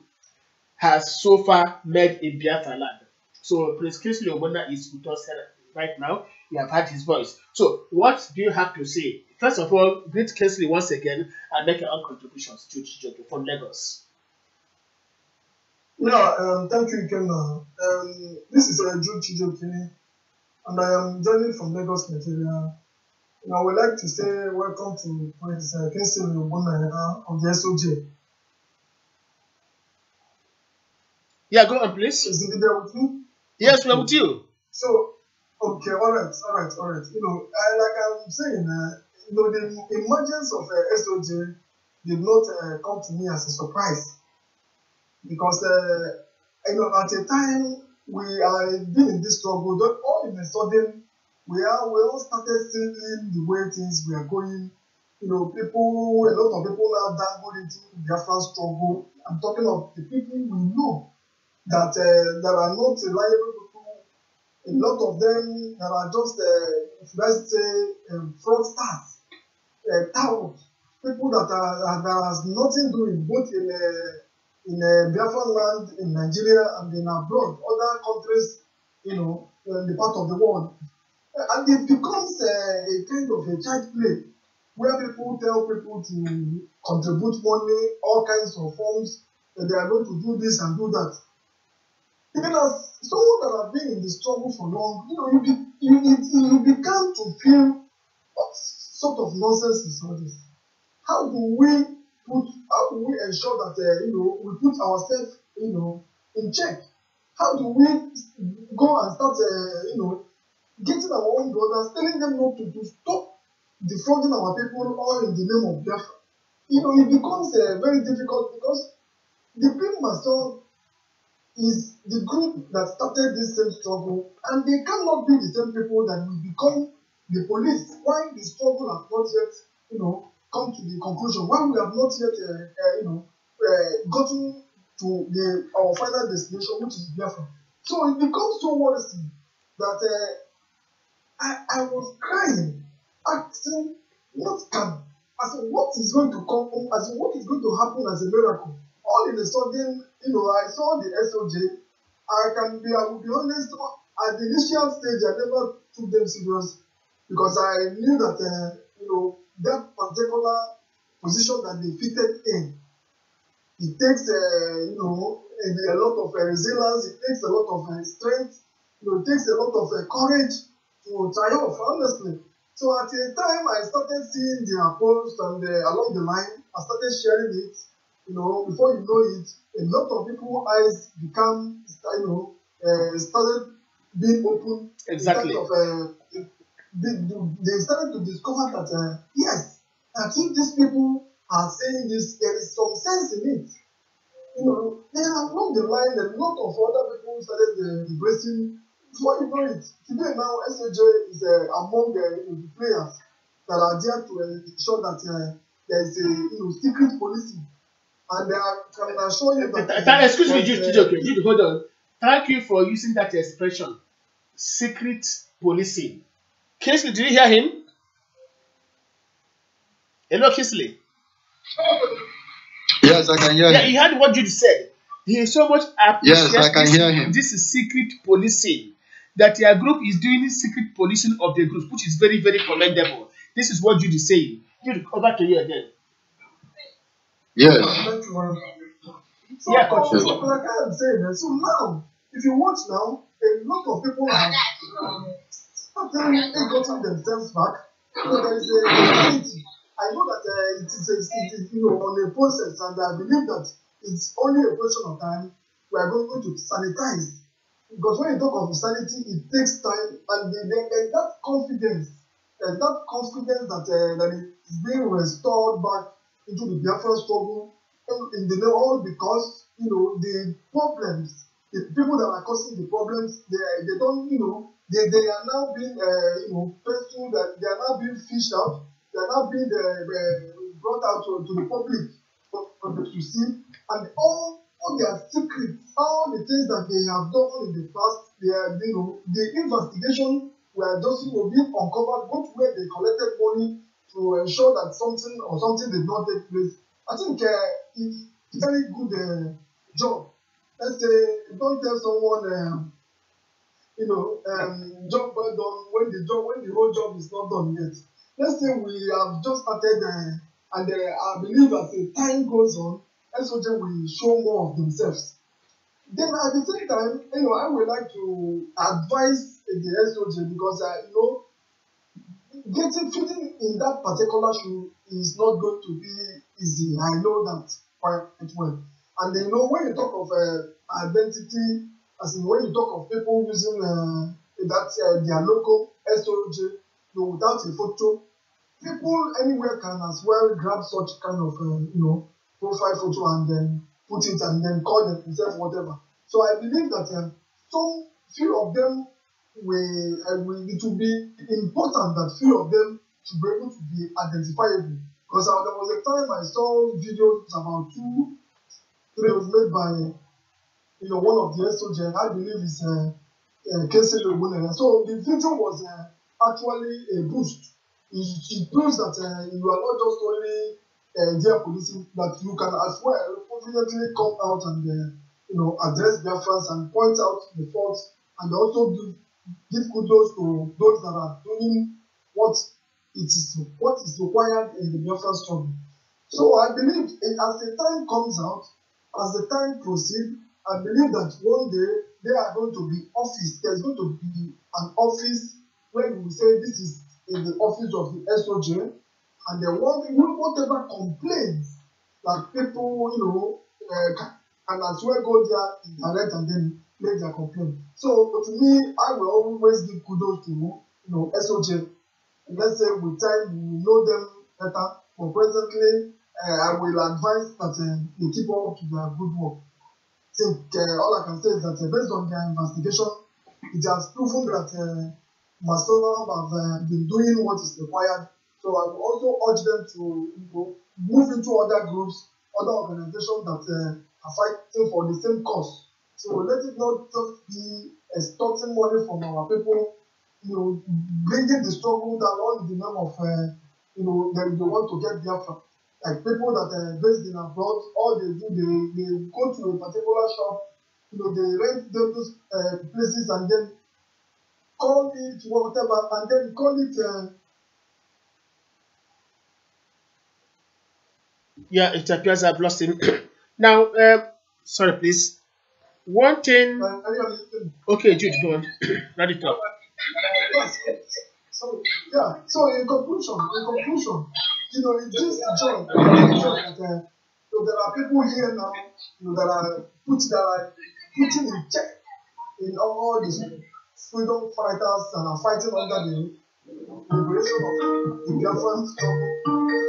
has so far made in Biafra land. So Prince Kingsley Ogbonna is with us right now. You have heard his voice. So what do you have to say? First of all, greet Kingsley once again and make your own contributions to Chijoke from Lagos. Yeah, thank you, Ikenna. This is Jude Chijoke, and I am joining from Lagos, Nigeria. And I would like to say welcome to Prince Kingsley Ogbonna of the SOJ. Yeah, go on, please. Is he there with me? Yes, we're with you. So, okay, all right. You know, like I'm saying, you know, the emergence of SOJ did not come to me as a surprise, because you know, at a time we are been in this struggle, but all of a sudden we all started seeing the way things were going. You know, a lot of people now dangled into the Biafran struggle. I'm talking of the people we know that are not reliable people. A lot of them that are just, let's say, fraudsters, touts, people that has nothing doing both in Biafran land, in Nigeria, and in abroad, other countries, you know, in the part of the world. And it becomes a kind of a child play, where people tell people to contribute money, all kinds of forms, that they are going to do this and do that. Even as someone that has been in the struggle for long, you know, you begin to feel what sort of nonsense is all this. How do we ensure that you know, we put ourselves, you know, in check? How do we go and start you know, getting our own brothers, telling them not to stop defrauding our people all in the name of Biafra? You know, it becomes very difficult, because the bim-massob is the group that started this same struggle, and they cannot be the same people that will become the police, why the struggle has not yet, come to the conclusion, why we have not yet, gotten to our final destination, which is Biafra. So it becomes so worrisome that I was crying, asking what is going to come, what is going to happen as a miracle. All in a sudden, I saw the SOJ. I will be honest, at the initial stage, I never took them serious because I knew that, that particular position that they fitted in, it takes, a lot of resilience, it takes a lot of strength, it takes a lot of courage to triumph, honestly. So at a time, I started seeing their posts and along the line, I started sharing it. Before you know it, a lot of people's eyes started being open. Exactly. They started to discover that, yes, I think these people are saying this, there is some sense in it. Then along the line, a lot of other people started embracing. Before you know it, today now SOJ is among the players that are there to ensure that there is a secret policing, and they can assure you that. Excuse me, Jude, hold on. Thank you for using that expression, secret policing. Kingsley, did you hear him? Hello, Kingsley. Yes, I can hear him. Yeah, he heard what Jude said. He so much appreciates Yes, I can hear him. This is secret policing. That your group is doing secret policing of the group, which is very, very commendable. This is what Jude is saying. Jude, over to you again. Yes. So, like I am saying, so now, if you watch now, a lot of people have started gotten themselves back. There is a reality. I know that it is on a process, and I believe that it's only a question of time. We are going to sanitize. Because when you talk of sanity, it takes time, and there's that confidence. There's that confidence that is being restored back into the Biafra struggle in the all because the problems, the people that are causing the problems, they don't they are now being penciled, that they are now being fished out, they are now being brought out to the public to see, and all their secrets, all the things that they have done in the past, the investigation were just being uncovered, both where they collected money to ensure that something did not take place. I think it's a very good job. Let's say, don't tell someone, job well done when the whole job is not done yet. Let's say we have just started, and I believe as the time goes on, SOJ will show more of themselves. Then at the same time, I would like to advise the SOJ because fitting in that particular shoe is not going to be easy. I know that quite well. And when you talk of identity, as in when you talk of people using their local SOJ, without a photo, people anywhere can as well grab such kind of profile photo and then put it and then call themselves whatever. So I believe that some few of them it will be important that few of them should be able to be identifiable. Because there was a time I saw videos about 2 videos made by one of the SOJ, I believe it's Kingsley Ogbonnaya. So the video was actually a boost. It proves that you are not just only there policing, that you can as well confidently come out and address Biafrans and point out the faults, and also give kudos to those that are doing what is required in the Biafra struggle. So I believe as the time comes out, as the time proceeds, I believe that one day there are going to be office. There's going to be an office where we say this is in the office of the SOJ, and then whatever complaints that people can as well go there direct and then make their complaint. So to me, I will always give kudos to SOJ. Let's say with time we know them better, but presently I will advise that they keep up to their good work. I think all I can say is that based on their investigation, it has proven that Massob have been doing what is required. So I will also urge them to move into other groups, other organizations that are fighting for the same cause. So let it not just be extorting money from our people, bringing the struggle down all in the name of, they want to get Biafra. Like people that are based in abroad, all they do, they go to a particular shop, they rent those places and then call it whatever, and then call it. Yeah, it appears I've lost him. Now, sorry, please. One thing. Okay, Jude, go on. Ready to. Yes. So in conclusion, it gives joy that there are people here now, that are putting in check in all these freedom fighters and are fighting under the liberation of the Biafran struggle.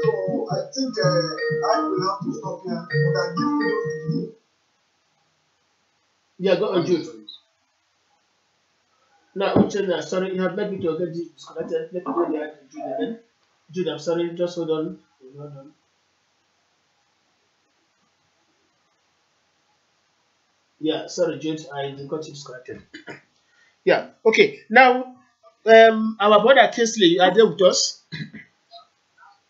So I think I will have to stop here, but I give kudos to you. Yeah, go on, Jude. Now, sorry, you have made me to get disconnected. Let me go there to Jude again. Jude, I'm sorry, just hold on. Hold on. Yeah, sorry, Jude, I got you disconnected. Yeah, okay. Now, our brother Kingsley, you are there with us?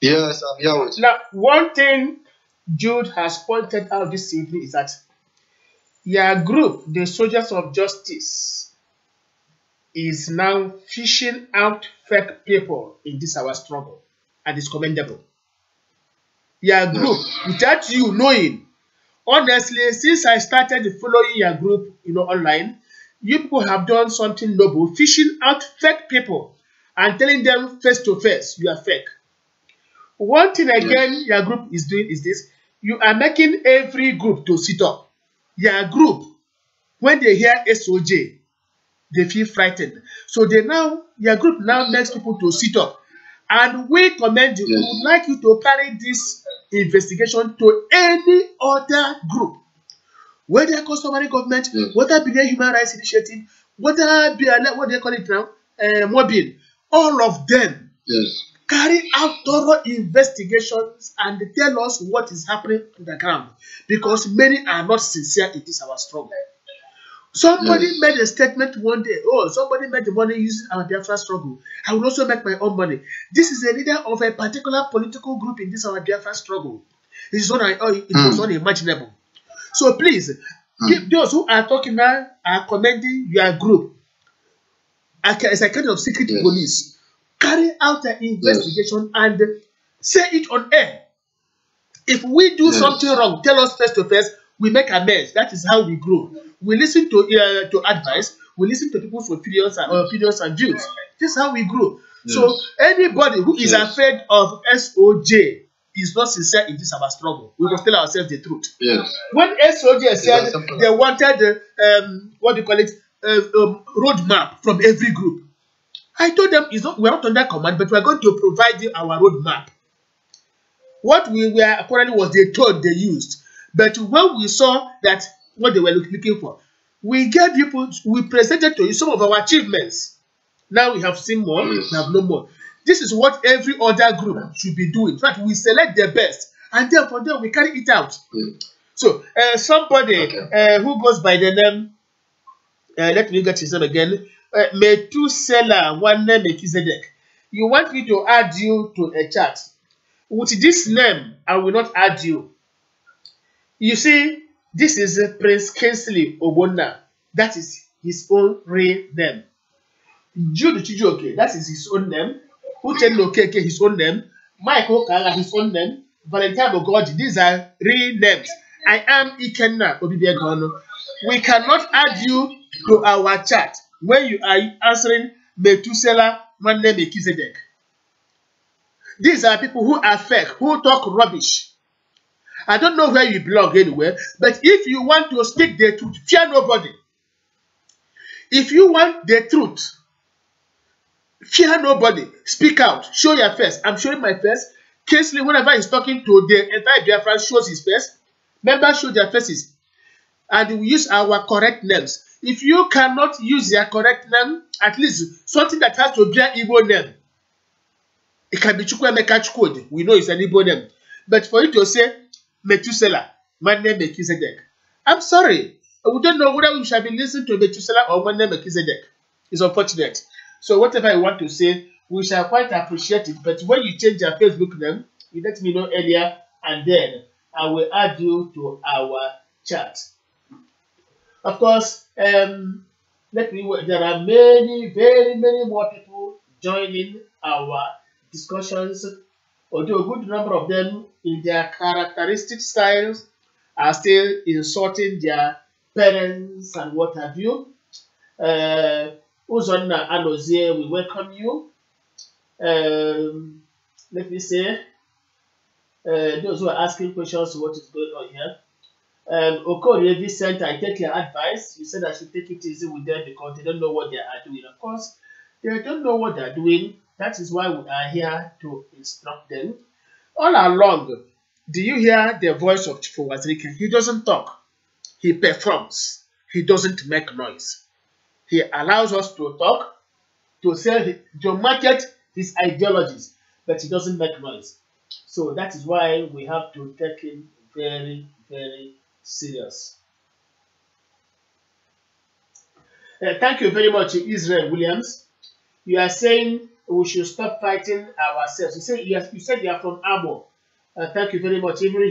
Yes, I'm here with you. Now, one thing Jude has pointed out this evening is that your group, the Soldiers of Justice, is now fishing out fake people in this our struggle, and it's commendable. Your group, without you knowing, honestly, since I started following your group, online, you people have done something noble, fishing out fake people and telling them face to face you are fake. One thing again your group is doing is this: you are making every group to sit up. Your group, when they hear SOJ, they feel frightened. So your group now makes people to sit up. And we commend you. We would like you to carry this investigation to any other group. Whether customary government, whether be the human rights initiative, whether be what they call it now, mobile, all of them. Carry out thorough investigations and tell us what is happening on the ground, because many are not sincere in this our struggle. Somebody made a statement one day, somebody made the money using our Biafra struggle. I will also make my own money. This is a leader of a particular political group in this our Biafra struggle. It was unimaginable. So please, those who are talking now are commending your group as a kind of secret police. Carry out the investigation and say it on air. If we do something wrong, tell us face to face. We make amends. That is how we grow. We listen to advice. We listen to people's opinions and views. This is how we grow. So anybody who is afraid of SOJ is not sincere in this our struggle. We must tell ourselves the truth. When SOJ said they wanted roadmap from every group, I told them we're not under command, but we're going to provide you our roadmap. What we were apparently was the tool they used. But when we saw that what they were looking for, we presented to you some of our achievements. Now we have seen more, we have no more. This is what every other group should be doing. In fact, we select the best, and then from there we carry it out. So somebody who goes by the name, let me get his name again, Metusela one name Melchizedek. You want me to add you to a chat. With this name, I will not add you. You see, this is Prince Kingsley Obonna. That is his own real name. Jude Chijoke, that is his own name. Uchen Okeke, his own name. Michael Kala, his own name. Valentine Ogoji, these are real names. I am Ikenna Obibiegono. We cannot add you to our chat when you are answering Metusela one name Melchizedek. These are people who are fake, who talk rubbish. I don't know where you belong anywhere, but if you want to speak the truth, fear nobody. If you want the truth, fear nobody. Speak out. Show your face. I'm showing my face. Kingsley, whenever he's talking to the entire Biafra, shows his face. Members show their faces. And we use our correct names. If you cannot use their correct name, at least something that has to be an Igbo name. It can be Chukwemeka Chukwudi. We know it's an Igbo name. But for you to say Methuselah, my name is Melchizedek. I'm sorry. We don't know whether we shall be listening to Methuselah or my name is Melchizedek. It's unfortunate. So whatever I want to say, we shall quite appreciate it. But when you change your Facebook name, you let me know earlier, and then I will add you to our chat. Of course, there are many, very many more people joining our discussions, although a good number of them in their characteristic styles are still insulting their parents and what have you. Uzonna Anozie, we welcome you. Let me say, those who are asking questions, what is going on here? Okorie Vicent, I take your advice. You said I should take it easy with them because they don't know what they are doing. Of course, they don't know what they are doing. That is why we are here to instruct them. All along, do you hear the voice of Chifu Wazirike? He doesn't talk. He performs. He doesn't make noise. He allows us to talk, to sell, to market his ideologies, but he doesn't make noise. So that is why we have to take him very, very serious. Thank you very much, Israel Williams. You are saying we should stop fighting ourselves. You said you are from Abo. Thank you very much. Even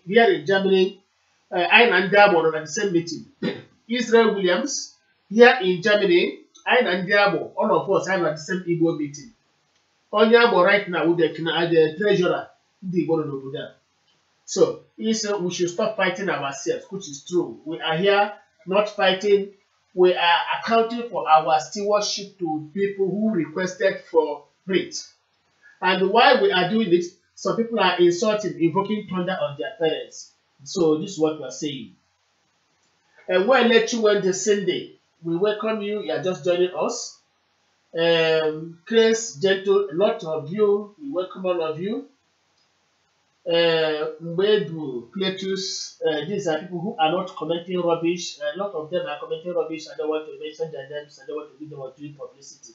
here in Germany, I and Abo are at the same meeting. Israel Williams, here in Germany, I and Abo, all of us are at the same Igbo meeting. On Abo right now with the treasurer, the Igbo there. So we should stop fighting ourselves, which is true. We are here not fighting. We are accounting for our stewardship to people who requested for it. And while we are doing it, some people are insulting, invoking thunder on their parents. So this is what we are saying. And we'll let you on the Sunday. We welcome you. You are just joining us. Chris, Gentle, a lot of you. We welcome all of you. Mbedu, Cletus, these are people who are not commenting rubbish. A lot of them are commenting rubbish. I don't want to mention their names. I don't want to give them a doing publicity.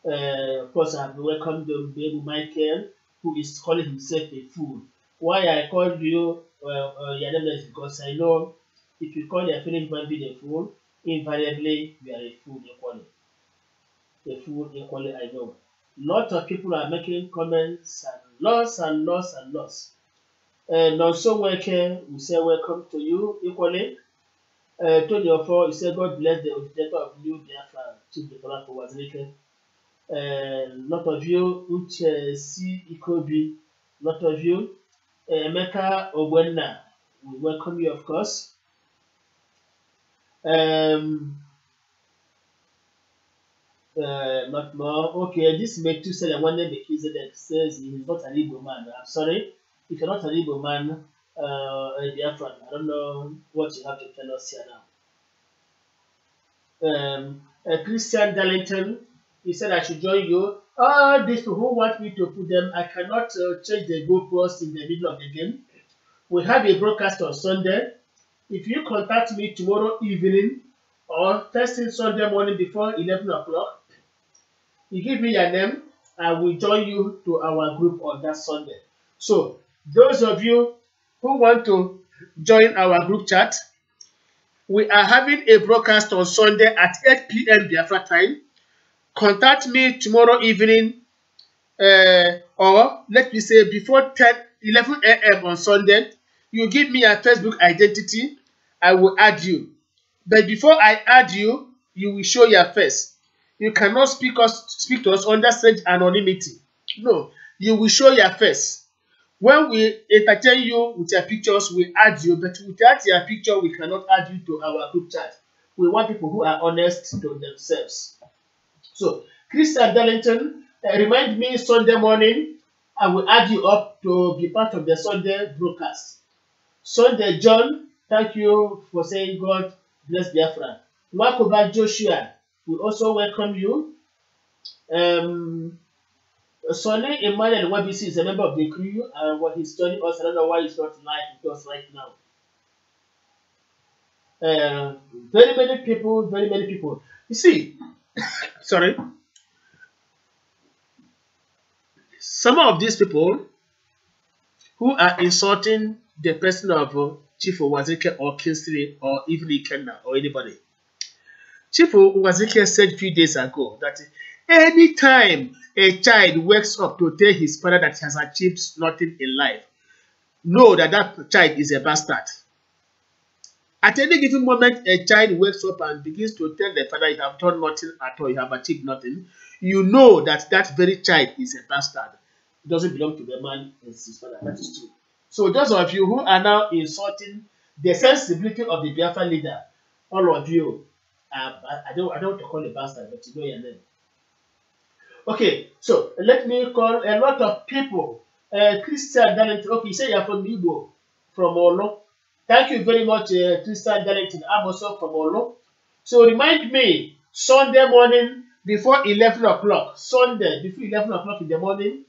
Of course, I have welcomed them, Baby Michael, who is calling himself a fool. Why I called you your name is because I know if you call your fellow human being a fool, invariably you are a fool equally. A fool equally, I know. Lots of people are making comments and lots and lots and lots. And also, we say welcome to you equally. Tony Ofo, you say God bless the originator of New Biafra, Chief Biafra for Wazirike. Lot of you, Uche C. Ikobi, lot of you. Emeka Ogwenna, we welcome you, of course. Not more. Okay, this Methuselah one name Melchizedek says he is not an Igbo man. I'm sorry. If you're not an Igbo man, Biafra, I don't know what you have to tell us here now. Christian Darlington, he said I should join you. All these people who want me to put them, I cannot change the goalpost in the middle of the game. We have a broadcast on Sunday. If you contact me tomorrow evening or first thing Sunday morning before 11 o'clock, you give me your name, I will join you to our group on that Sunday. So, those of you who want to join our group chat, we are having a broadcast on Sunday at 8 p.m. Biafra time. Contact me tomorrow evening, or let me say before 11 a.m. on Sunday. You give me your Facebook identity, I will add you. But before I add you, you will show your face. You cannot speak to us under strange anonymity. No, you will show your face. When we entertain you with your pictures, we add you, but without your picture, we cannot add you to our group chat. We want people who are honest to themselves. So, Christian Darlington, remind me Sunday morning, I will add you up to be part of the Sunday broadcast. Sunday John, thank you for saying God bless Biafra. Makoba Joshua, we also welcome you. Sonny Emmanuel Wabisi is a member of the crew, and what he's telling us, I don't know why he's not live with us right now. Very many people, very many people. You see, sorry, some of these people who are insulting the person of Chief Wazike or Kinsley or even Ikenna or anybody. Chief Wazike said a few days ago that anytime a child wakes up to tell his father that he has achieved nothing in life, know that that child is a bastard. At any given moment, a child wakes up and begins to tell the father, you have done nothing at all, you have achieved nothing. You know that that very child is a bastard. It doesn't belong to the man and his father. That is true. So those of you who are now insulting the sensibility of the Biafra leader, all of you, I don't want to call a bastard, but you know your name. Okay, so let me call a lot of people. Christian Darlington, okay, you say you're from Igbo, from Olo. Thank you very much, Christian Darlington. I'm also from Olo. So remind me, Sunday morning before 11 o'clock, Sunday before 11 o'clock in the morning,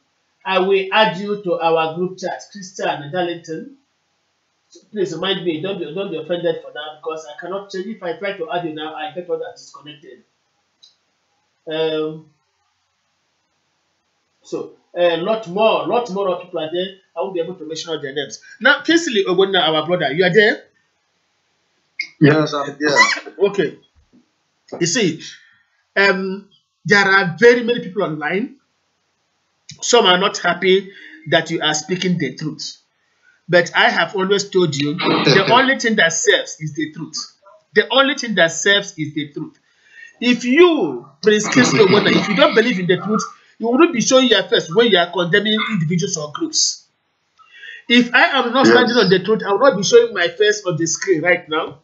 I will add you to our group chat, Christian Darlington. So please remind me, don't be offended for that because I cannot change. If I try to add you now, I get all that disconnected. So a lot more people are there. I won't be able to mention all their names. Now, Kinsley Ogbonna, our brother, you are there? Yes, I'm there. Okay. You see, there are very many people online. Some are not happy that you are speaking the truth. But I have always told you, the only thing that serves is the truth. The only thing that serves is the truth. If you, Prince Kinsley Ogbonna, if you don't believe in the truth, you wouldn't be showing your face when you are condemning individuals or groups. If I am not standing on the truth, I will not be showing my face on the screen right now.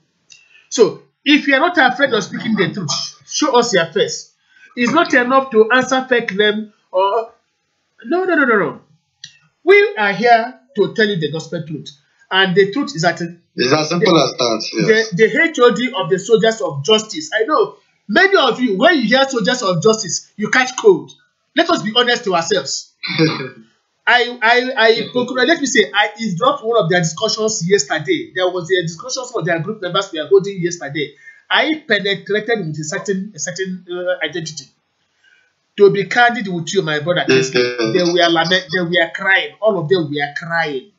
So, if you are not afraid of speaking the truth, show us your face. It's not enough to answer fake name or... No. We are here to tell you the gospel truth. And the truth is that... It's as simple as that. Yes. The HOD of the soldiers of justice. I know many of you, when you hear soldiers of justice, you catch cold. Let us be honest to ourselves. Let me say, I dropped one of their discussions yesterday. There was a discussion some of their group members were holding yesterday. I penetrated with a certain identity. To be candid with you, my brother, they were crying. All of them were crying.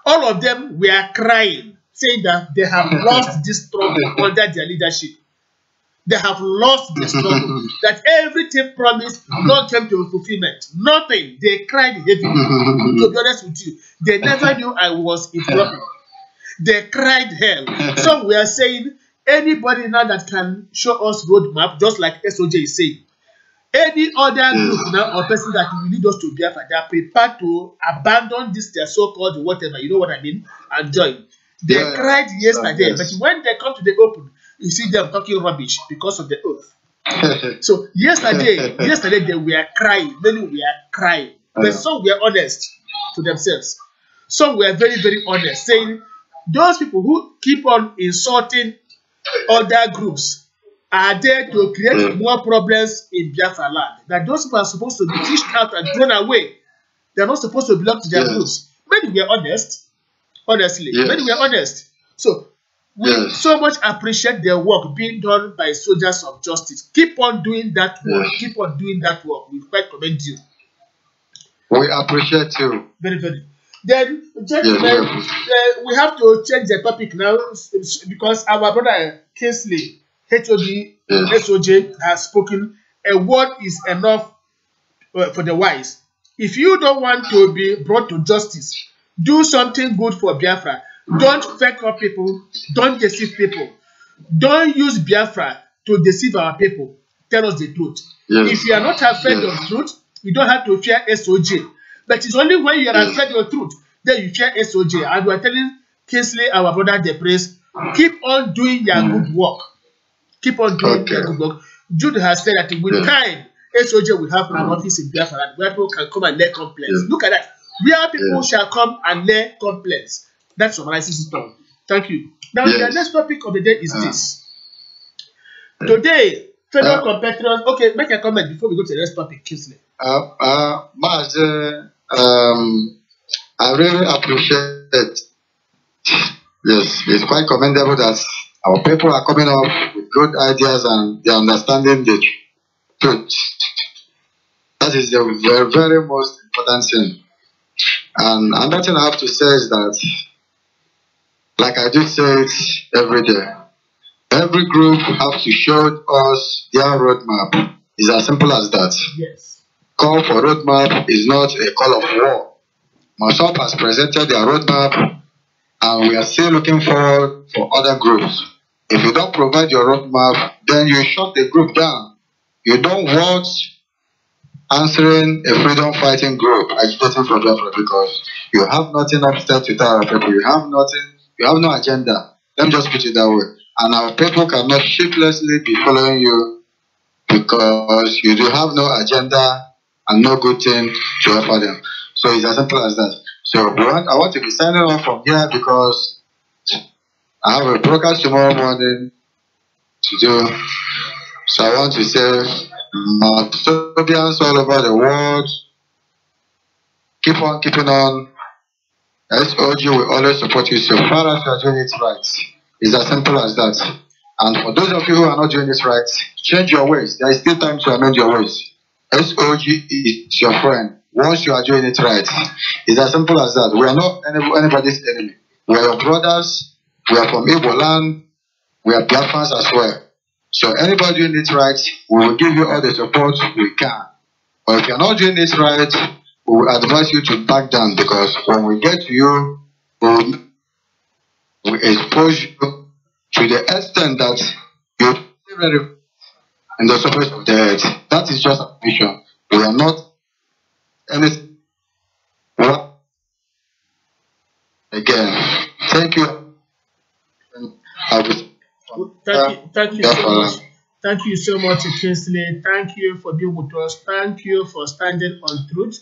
All of them were crying, saying that they have lost this struggle under their leadership. They have lost the struggle. That everything promised not came to fulfillment. Nothing. They cried heavily. To be honest with you, they never knew I was in trouble. They cried hell. So we are saying anybody now that can show us roadmap, just like SOJ is saying, any other group now or person that will lead us to Biafra, they are prepared to abandon this their so-called whatever, you know what I mean, and join. They cried yesterday, but when they come to the open, you see them talking rubbish because of the oath. So yesterday they were crying. Many were crying, but some were honest to themselves. Some were very, very honest, saying those people who keep on insulting other groups are there to create more problems in Biafra land. That those people are supposed to be pushed out and thrown away. They are not supposed to belong to their groups. Many were honest, honestly. Many were honest. So we so much appreciate the work being done by soldiers of justice. Keep on doing that work. Keep on doing that work. We quite commend you. We appreciate you. Very, very. Then, gentlemen, we have to change the topic now because our brother Kinsley, HOD, SOJ, has spoken. A word is enough for the wise. If you don't want to be brought to justice, do something good for Biafra. Don't fake up people. Don't deceive people. Don't use Biafra to deceive our people. Tell us the truth. If you are not afraid of truth, you don't have to fear SOJ. But it's only when you are afraid of truth that you fear SOJ. And we are telling Kinsley, our brother, the praise, keep on doing your good work. Keep on doing your good work. Jude has said that with time, SOJ will have an office in Biafra where people can come and lay complaints. Look at that. Where people shall come and lay complaints. That summarizes it all. Thank you. Now, the next topic of the day is this. Today, fellow compatriots, okay, make a comment before we go to the next topic, Kinsley. I really appreciate Yes, it's quite commendable that our people are coming up with good ideas and they're understanding the truth. That is the very, very most important thing. And another thing I have to say is that, like I do say it every day, every group has to show us their roadmap. It's as simple as that. Yes. Call for roadmap is not a call of war. Massob has presented their roadmap and we are still looking forward for other groups. If you don't provide your roadmap, then you shut the group down. You don't want answering a freedom fighting group agitating for Biafra because you have nothing upstairs to tell our people. You have nothing, you have no agenda. Let me just put it that way. And our people cannot shiftlessly be following you because you do have no agenda and no good thing to offer them. So it's as simple as that. So I want to be signing off from here because I have a broadcast tomorrow morning to do. So I want to say, Massobians all over the world, keep on keeping on. SOG will always support you so far as you are doing it right. It's as simple as that. And for those of you who are not doing it right, change your ways. There is still time to amend your ways. SOG is your friend once you are doing it right. It's as simple as that. We are not anybody's enemy. We are your brothers. We are from Igbo land. We are Biafrans as well. So anybody doing it right, we will give you all the support we can. But if you're not doing it right, we will advise you to back down because when we get to you, we expose you to the extent that you're very in the surface of the earth. That is just a mission. We are not anything. Again, thank you. Thank you so much. Thank you so much, Kingsley. Thank you for being with us. Thank you for standing on truth.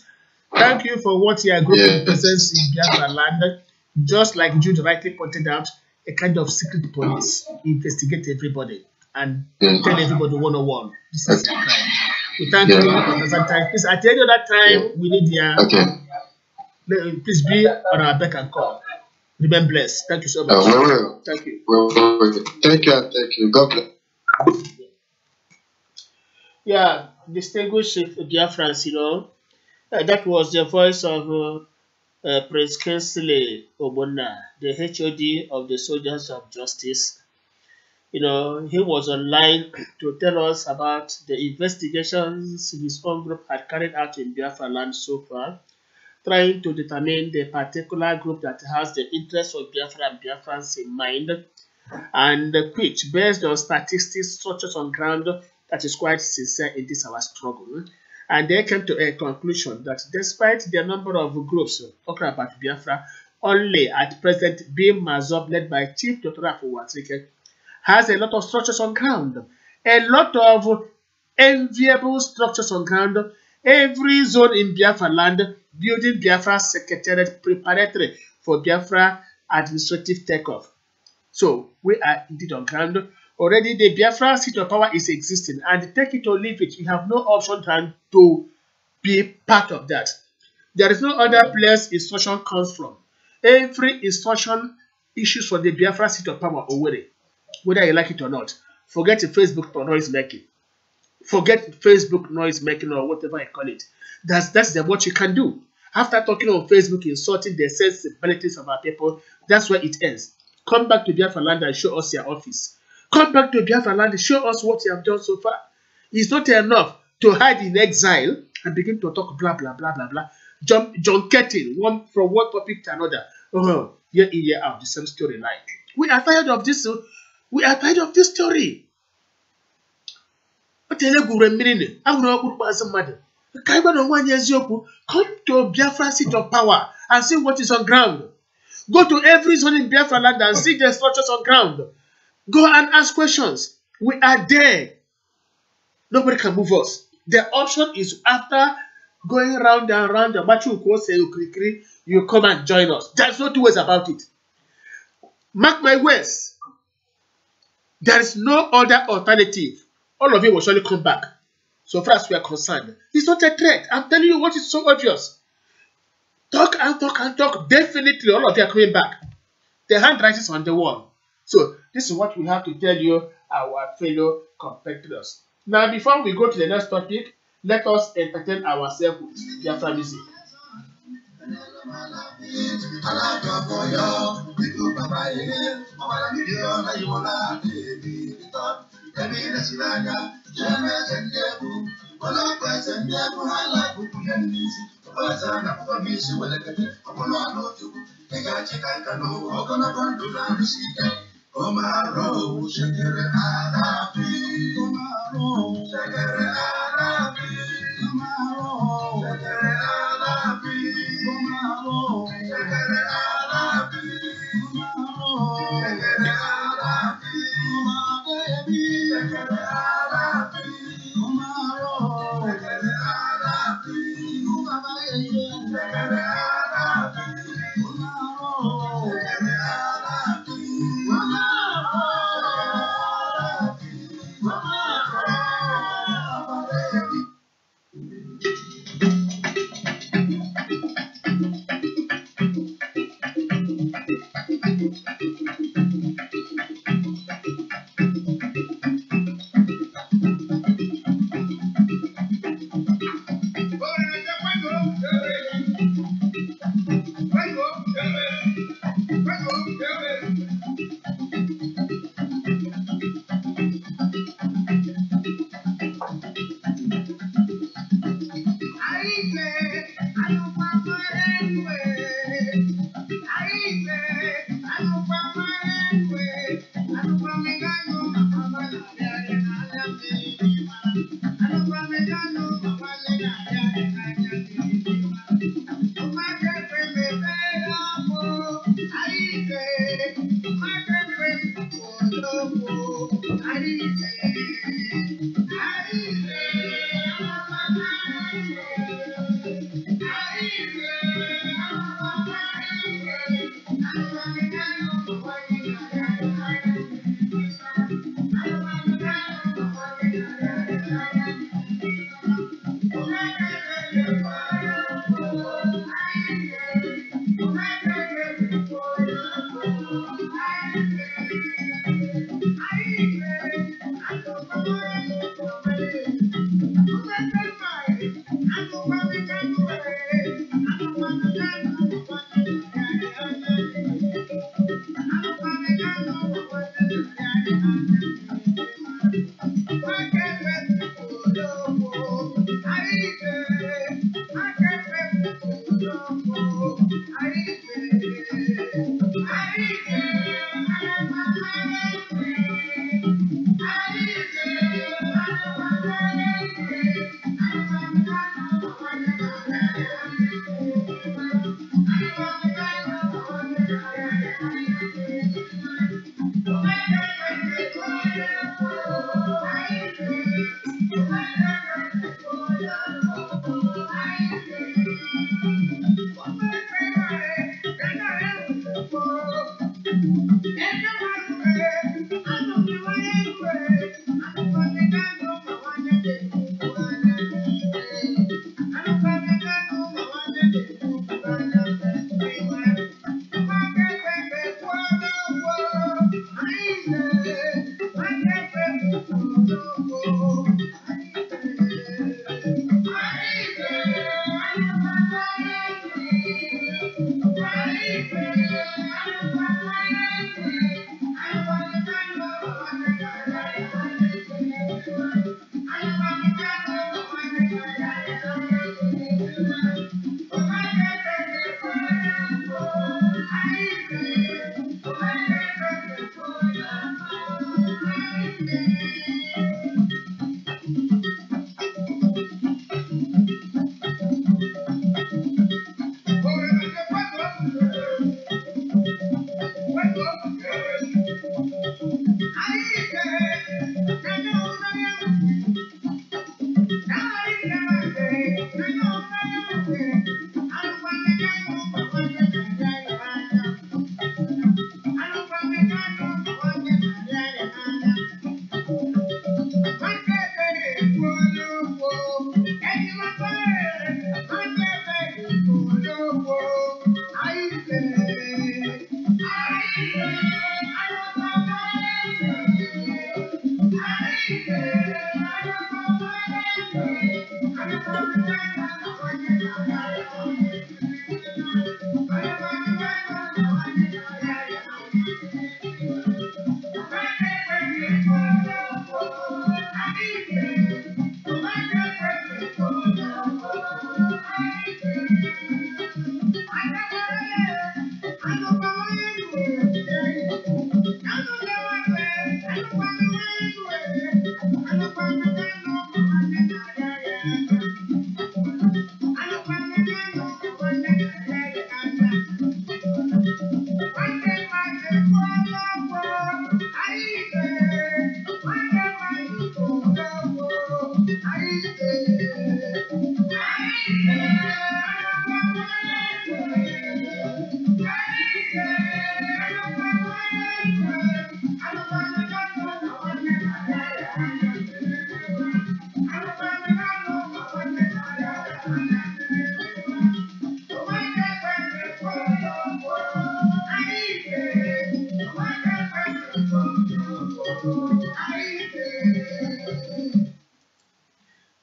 Thank you for what your group represents in Biafra land. Just like Jude rightly pointed out, a kind of secret police investigate everybody and tell everybody one-on-one. This is their crime. We thank you at that time. Please, at the end of that time, we need your. Please be on our beck and call. Remain blessed. Thank you so much. Thank you. Thank you. God bless. Yeah, distinguished Biafrans, that was the voice of Prince Kingsley Obonna, the HOD of the Soldiers of Justice. He was online to tell us about the investigations his own group had carried out in Biafra land so far, trying to determine the particular group that has the interests of Biafra and Biafrans in mind, and which, based on statistics, structures on ground, that is quite sincere in this our struggle. And they came to a conclusion that despite the number of groups talking about Biafra, only at present bim-massob, led by Chief Dr. Watrike, has a lot of structures on ground, a lot of enviable structures on ground. Every zone in Biafra land building Biafra Secretariat preparatory for Biafra administrative takeoff. So we are indeed on ground. Already the Biafra seat of power is existing, and take it or leave it, you have no option than to be part of that. There is no other place instruction comes from. Every instruction issues for the Biafra seat of power already, whether you like it or not. Forget the Facebook noise making. Forget Facebook noise making or whatever I call it. That's what you can do. After talking on Facebook, insulting the sensibilities of our people, that's where it ends. Come back to Biafra land and show us your office. Come back to Biafra land and show us what you have done so far. It's not enough to hide in exile and begin to talk blah, blah, blah, blah, blah. John Kettle, from one topic to another. Year in, year out, the same storyline. We are tired of this. We are tired of this story. Come to Biafra seat of power and see what is on ground. Go to every zone in Biafra land and see the structures on ground. Go and ask questions. We are there. Nobody can move us. The option is after going round and round, you come and join us. There's no two ways about it. Mark my words. There is no other alternative. All of you will surely come back. So far as we are concerned, it's not a threat. I'm telling you what is so obvious. Talk and talk and talk. Definitely all of you are coming back. The handwriting is on the wall. So this is what we have to tell you, our fellow competitors. Now, before we go to the next topic, let us entertain ourselves with Biafra music. Omaro, shekere arabi, Omaro, shekere arabi, Omaro, shekere arabi, Omaro, shekere arabi, Omaro, shekere arabi, Omaro, shekere arabi, Omaro, shekere arabi, shekere arabi, Omaro, shekere arabi.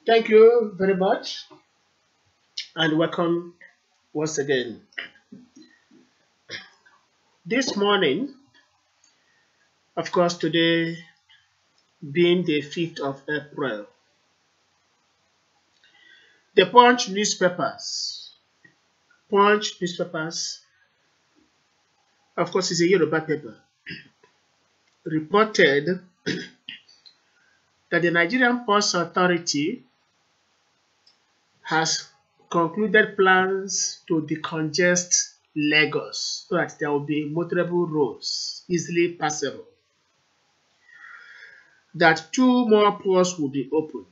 Thank you very much and welcome once again. This morning, of course, today being the 5th of April, the Punch newspapers, of course, is a Yoruba paper, reported that the Nigerian Ports Authority has concluded plans to decongest Lagos so that there will be motorable roads easily passable. That 2 more ports will be opened.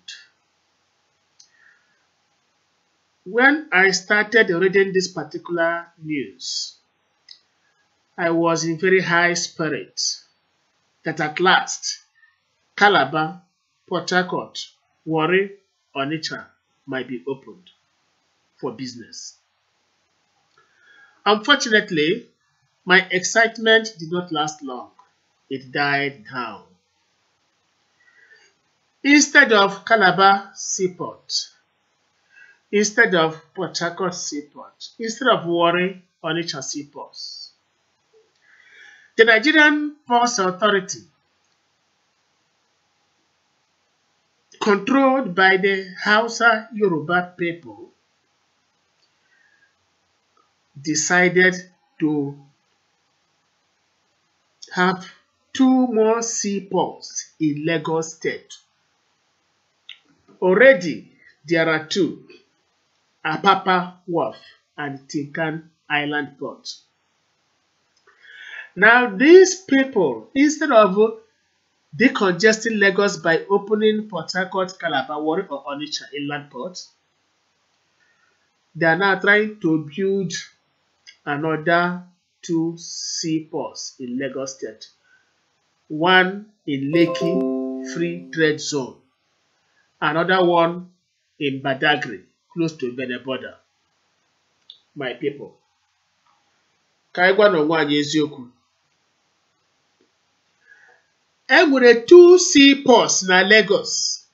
When I started reading this particular news, I was in very high spirits that at last Calabar, Port Harcourt, Warri, Onitsha might be opened for business. Unfortunately, my excitement did not last long. It died down. Instead of Calabar Seaport, instead of Port Harcourt Seaport, instead of Warri, Onitsha Seaports, the Nigerian Ports Authority, controlled by the Hausa Yoruba people, decided to have 2 more seaports in Lagos State. Already, there are 2, Apapa Wharf and Tinkan Island Port. Now, these people, instead of decongesting Lagos by opening Port Harcourt, Calabar, Warri, or Onitsha inland port, they are now trying to build another 2 seaports in Lagos State. One in Lekki Free Trade Zone, another one in Badagry, close to Benin border. My people, ka anyị gwa n'onwe anyị eziokwu. E nwere 2 seaports na Lagos.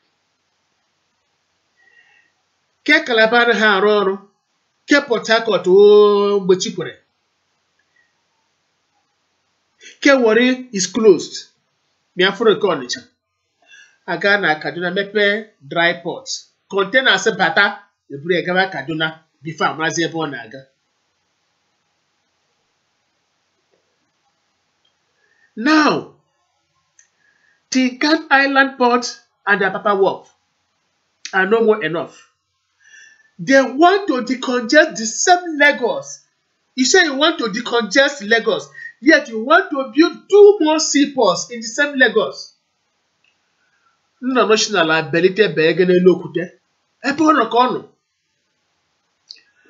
Ke Calabar ha arụ ọrụ, ke Port Harcourt mgbe Chikwere, ke Warri is closed. Biafra nke Onitsha. Aga na Kaduna mepe dry port. Containers bata eburu egawa Kaduna before amazi ebe ọ na-aga. Now, Tinkan Island Port and Apapa Wharf are no more enough. They want to decongest the same Lagos. You say you want to decongest Lagos, yet you want to build 2 more seaports in the same Lagos.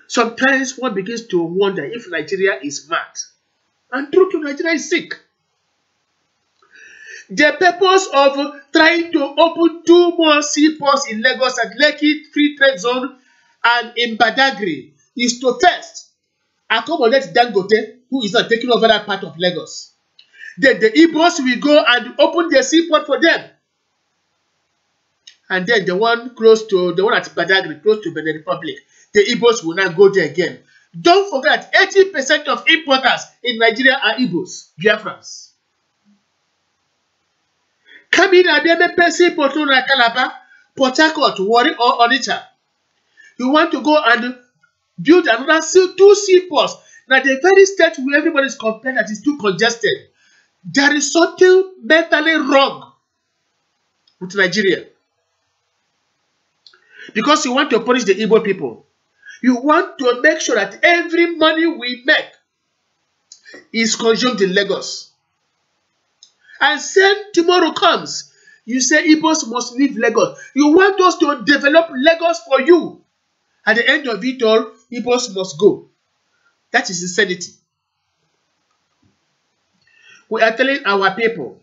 Sometimes one begins to wonder if Nigeria is mad. And true to Nigeria is sick. The purpose of trying to open 2 more seaports in Lagos at Lekki Free Trade Zone and in Badagry is to first accommodate Dangote, who is not taking over that part of Lagos. Then the Igbos will go and open their seaport for them. And then the one at Badagry, close to Benin Republic, the Igbos will not go there again. Don't forget, 80% of importers in Nigeria are Igbos, Biafrans. Come in and be seaport in Calabar, Port Harcourt, Warri, or Onitsha. You want to go and build another 2 seaports. Now, the very state where everybody is complaining that it's too congested. There is something mentally wrong with Nigeria. Because you want to punish the Igbo people. You want to make sure that every money we make is consumed in Lagos. And say tomorrow comes, you say Igbos must leave Lagos. You want us to develop Lagos for you. At the end of it all, Igbos must go. That is insanity. We are telling our people,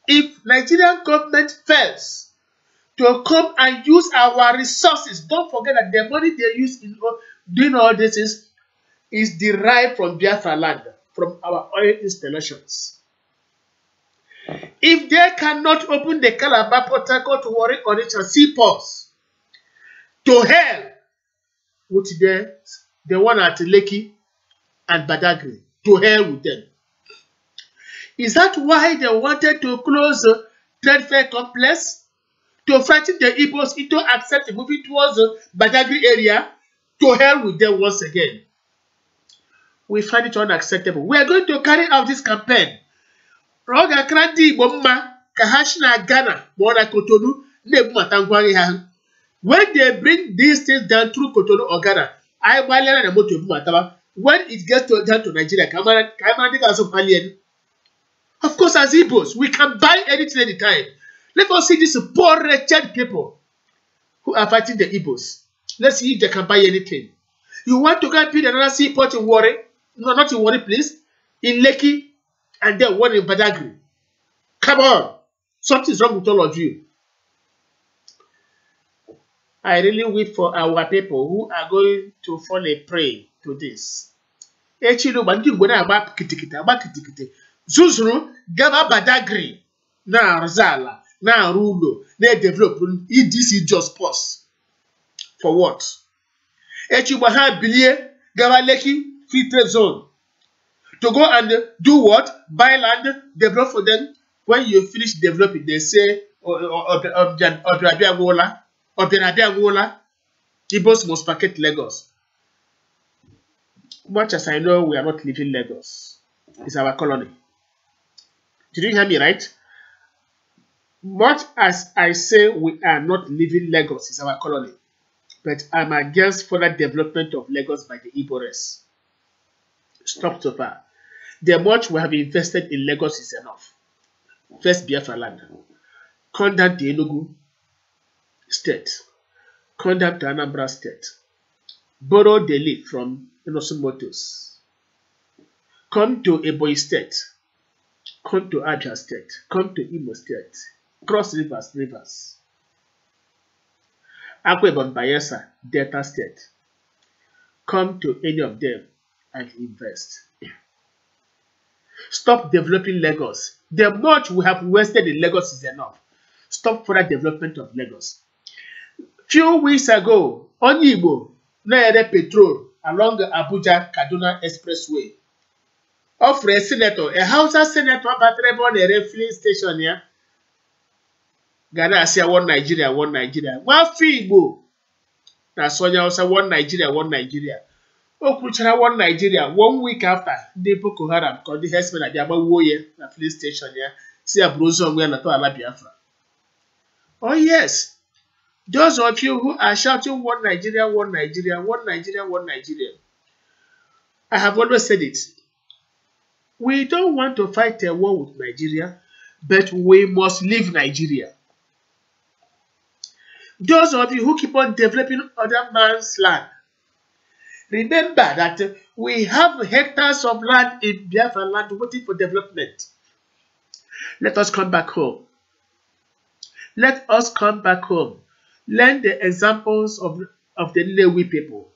if Nigerian government fails to come and use our resources, don't forget that the money they use in doing all this is derived from Biafra land, from our oil installations. If they cannot open the Calabar, Port Harcourt, Warri, Onitsha seaports, to hell with the one at Lekki and Badagry, to hell with them. Is that why they wanted to close the trade fair complex? To frighten the Igbos into accepting moving towards the Badagry area? To hell with them once again. We find it unacceptable. We are going to carry out this campaign. When they bring these things down through Cotonou or Ghana, when it gets down to Nigeria, of course, as Igbos, we can buy anything anytime. Let us see these poor, wretched people who are fighting the Igbos. Let's see if they can buy anything. You want to go and build another seaport in Warri? No, not in Warri, please. In Lekki, and then one in Badagry. Come on. Something's wrong with all of you. I really wait for our people who are going to fall a prey to this. Zuzuru gaba Badagry na Arzala na Rulo na develop this just pause. For what? Echibaha Bilie gaba Lekki free trade zone. To go and do what? Buy land, develop for them. When you finish developing, they say Igbos must packet Lagos. Much as I know, we are not leaving Lagos. It's our colony. Did you hear me right? Much as I say we are not leaving Lagos, it's our colony. But I'm against further development of Lagos by the Igbo race. Stop so far. The much we have invested in Lagos is enough. First Biafra land. Come down to Enugu state. Come down to Anambra state. Borrow the lead from Innocent Motors. Come to Ebonyi state. Come to Abia state. Come to Imo state. Cross rivers. Akwa Ibom Bayelsa, Delta state. Come to any of them and invest. Stop developing Lagos. The much we have wasted in Lagos is enough. Stop further development of Lagos. Few weeks ago, Onyibo na petrol along the Abuja-Kaduna Expressway. Offer a senator, a Hausa senator, on a filling station here. Ghana Asia, one Nigeria, one Nigeria. One Igbo. Na Sonya also one Nigeria, one Nigeria. Okuchara one Nigeria. 1 week after, the Boko Haram called the herdsmen at the Abawoye, na filling station here. See a bruiser where na to ala Biafra. Oh yes. Those of you who are shouting one Nigeria, one Nigeria, one Nigeria, one Nigeria. I have always said it. We don't want to fight a war with Nigeria, but we must leave Nigeria. Those of you who keep on developing other man's land, remember that we have hectares of land in Biafra land waiting for development. Let us come back home. Let us come back home. Learn the examples of the Lewi people.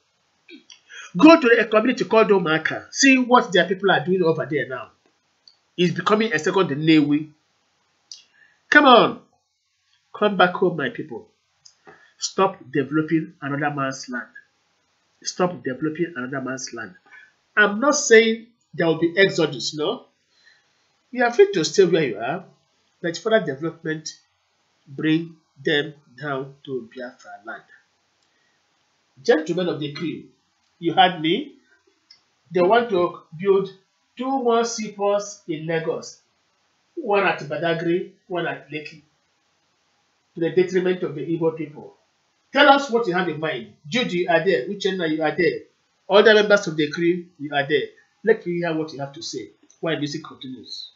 Go to a community called Omaka. See what their people are doing over there now. It's becoming a second Lewi. Come on. Come back home, my people. Stop developing another man's land. Stop developing another man's land. I'm not saying there will be exodus, no. You are free to stay where you are, but further development bring them down to Biafra land. Gentlemen of the crew, you heard me. They want to build 2 more seaports in Lagos. one at Badagry, one at Lekki, to the detriment of the Igbo people. Tell us what you have in mind. Jude, you are there. Uchenna, you are there. All the members of the crew, you are there. Let me hear what you have to say while music continues.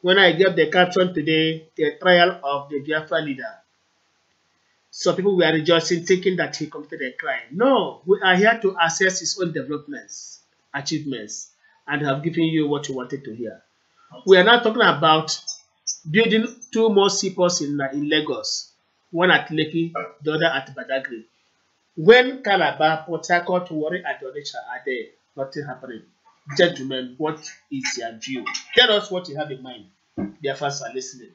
When I gave the caption today, the trial of the Biafra leader, some people were rejoicing, thinking that he committed a crime. No, we are here to assess his own developments, achievements, and have given you what you wanted to hear. We are now talking about building two more seaports in Lagos, one at Lekki, the other at Badagry. When Calabar, Port Harcourt, Warri, and Onitsha are there, nothing happening. Gentlemen, what is your view? Tell us what you have in mind. Their fans are listening.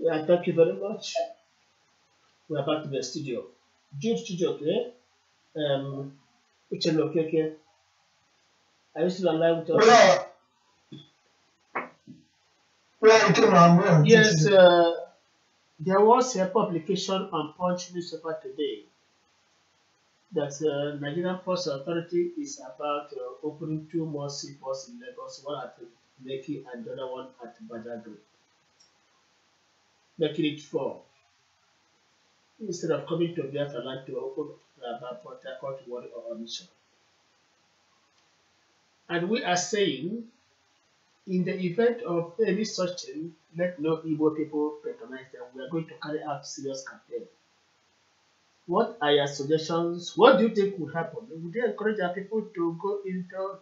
Yeah, thank you very much. We are back to the studio. Jude studio, okay? Uchenna, okay? Are you still alive with us? Yes, there was a publication on Punch newspaper today that Nigerian Ports Authority is about opening two more seaports in Lagos, one at Lekki and the other one at Badagry, making it four. Instead of coming to Biafra land to open Port Harcourt, Warri, or Onitsha. And we are saying, in the event of any such thing, let no Igbo people patronize them. We are going to carry out serious campaign. What are your suggestions? What do you think will happen? Would you encourage our people to go into,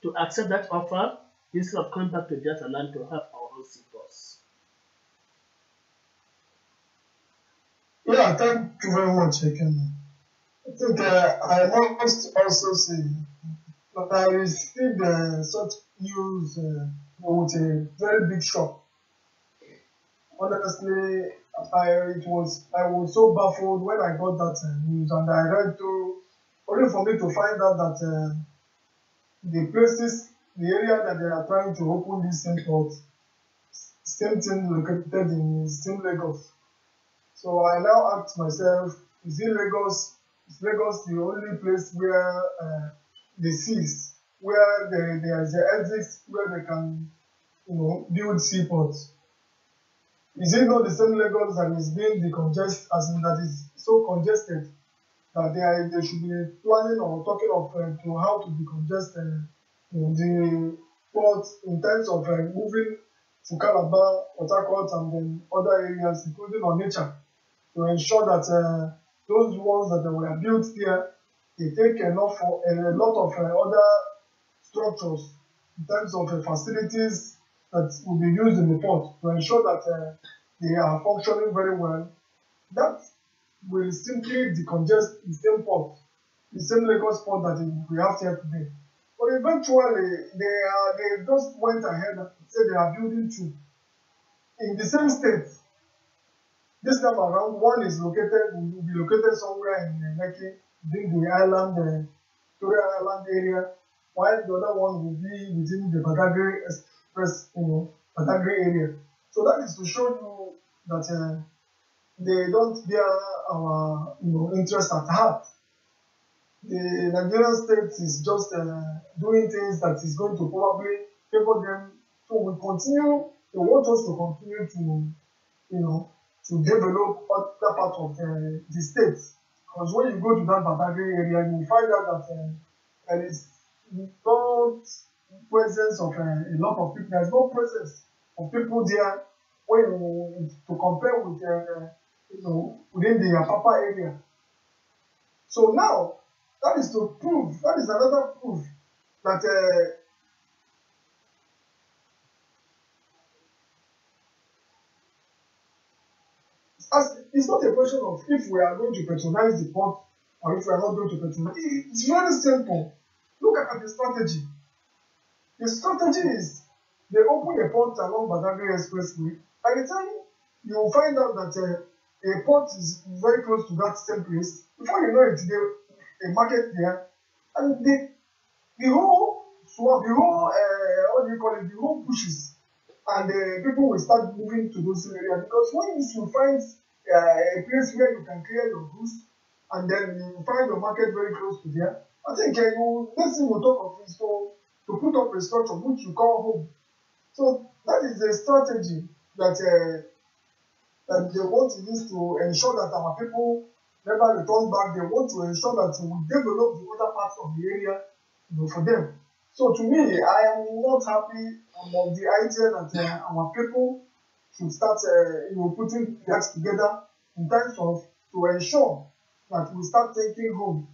to accept that offer instead of coming back to Biafra land to have our own seaports? Yeah, thank you very much, Ekene. I think I must also say that I received such news with a very big shock. Honestly, I was so baffled when I got that news, and I read through only for me to find out that the area that they are trying to open this same port, same thing located in same Lagos. So I now ask myself, is Lagos the only place where the seas, where there is an exit where they can, build seaports? Is it not the same Lagos that is being decongested, as in that is so congested that they should be planning or talking of to how to decongest the port in terms of moving to Calabar, Port Harcourt, and then other areas, including Onitsha, to ensure that those ones that were built there, they take enough for a lot of other structures in terms of facilities that will be used in the port to ensure that they are functioning very well. That will simply decongest the same port, the same Lagos port that we have here today. But eventually, they just went ahead and said they are building two in the same state. This time around, one will be located somewhere in Lekki, within the island, Victoria Island area, while the other one will be within the Badagry Express, Badagry area. So that is to show you that they don't bear our, interest at heart. The Nigerian state is just doing things that is going to probably favor them. So they want us to continue to, to develop other part of the state. Because when you go to that Badagry area, you will find out that there is not presence of a lot of people. There is no presence of people there when to compare with within the Apapa area. So now that is another proof that it's not a question of if we are going to patronize the port or if we are not going to patronize. It's very simple. Look at the strategy. The strategy is they open a port along Badagry Expressway. By the time you will find out that a port is very close to that same place, before you know it, there's a market there, and the whole swamp, the whole the whole bushes, and people will start moving to those areas because when you find a place where you can clear your goods, and then you find your market very close to there, I think next thing we'll talk of is to put up a structure which you call home. So that is a strategy that that they want to use to ensure that our people never return back. They want to ensure that we develop the other parts of the area, for them. So to me, I am not happy about the idea that our people should start, putting that together in terms of to ensure that we start thinking home,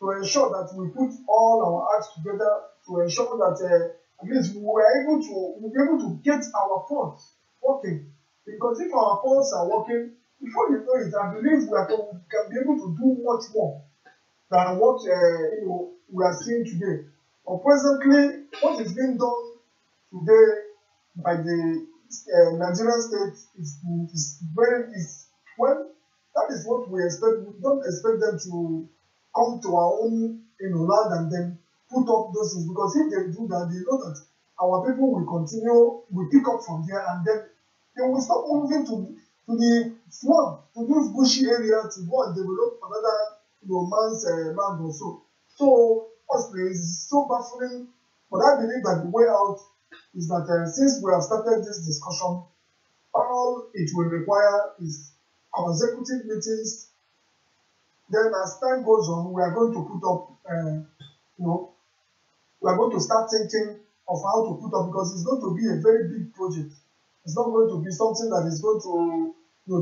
to ensure that we put all our acts together, to ensure that at least we'll be able to get our ports working. Because if our ports are working, before you know it, I believe we can be able to do much more than what we are seeing today. But presently, what is being done today by the Nigerian state is well, that is what we expect. We don't expect them to come to our own land and then put up those things, because if they do that, they know that our people will pick up from there, and then they will stop moving to the swamp, to those bushy areas, to go and develop another man's land or so. So honestly, it's so baffling. But I believe that the way out is that since we have started this discussion, all it will require is consecutive meetings. Then as time goes on, we are going to put up, we are going to start thinking of how to put up, because it's going to be a very big project. It's not going to be something that is going to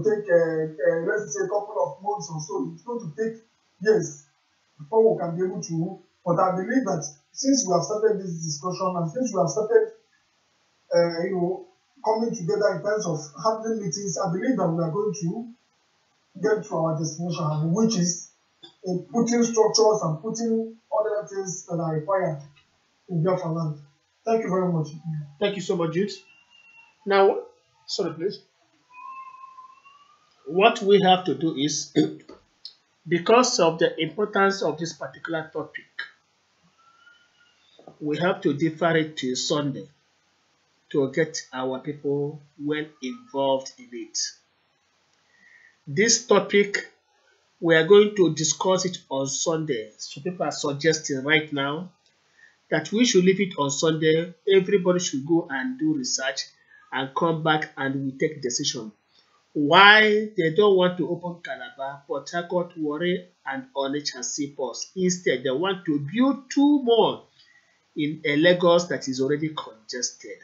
take, let's say, a couple of months or so. It's going to take years before we can be able to. But I believe that since we have started this discussion and since we have started, coming together in terms of having meetings, I believe that we are going to get to our destination, which is putting structures and putting other things that are required in Biafra land. Thank you very much. Thank you so much, Jude. Now, sorry, please. What we have to do is, because of the importance of this particular topic, we have to defer it to Sunday to get our people well involved in it. This topic, we are going to discuss it on Sunday. So people are suggesting right now that we should leave it on Sunday. Everybody should go and do research and come back and we take decision. Why they don't want to open Calabar, Port Harcourt, Warri, and Onitsha seaports. Instead, they want to build 2 more in a Lagos that is already congested.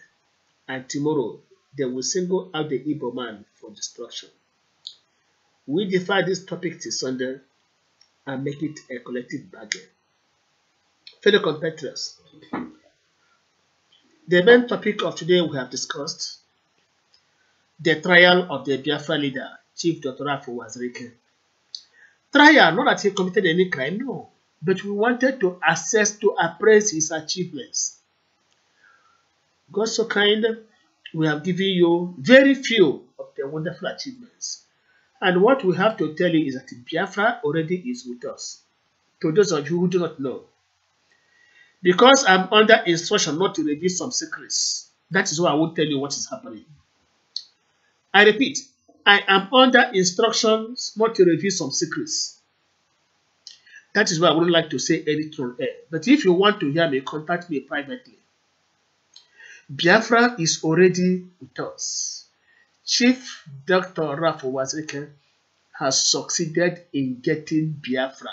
And tomorrow, they will single out the Igbo man for destruction. We defer this topic till Sunday and make it a collective bargain. Fellow compatriots, the main topic of today we have discussed the trial of the Biafra leader, Chief Dr. Afo Wazirike. Trial, not that he committed any crime, no, but we wanted to assess, to appraise his achievements. God so kind, we have given you very few of the wonderful achievements. And what we have to tell you is that Biafra already is with us. To those of you who do not know, because I'm under instruction not to reveal some secrets, that is why I won't tell you what is happening. I repeat, I am under instructions not to reveal some secrets. That is why I wouldn't like to say anything on air. But if you want to hear me, contact me privately. Biafra is already with us. Chief Dr. Afo Wazirike has succeeded in getting Biafra,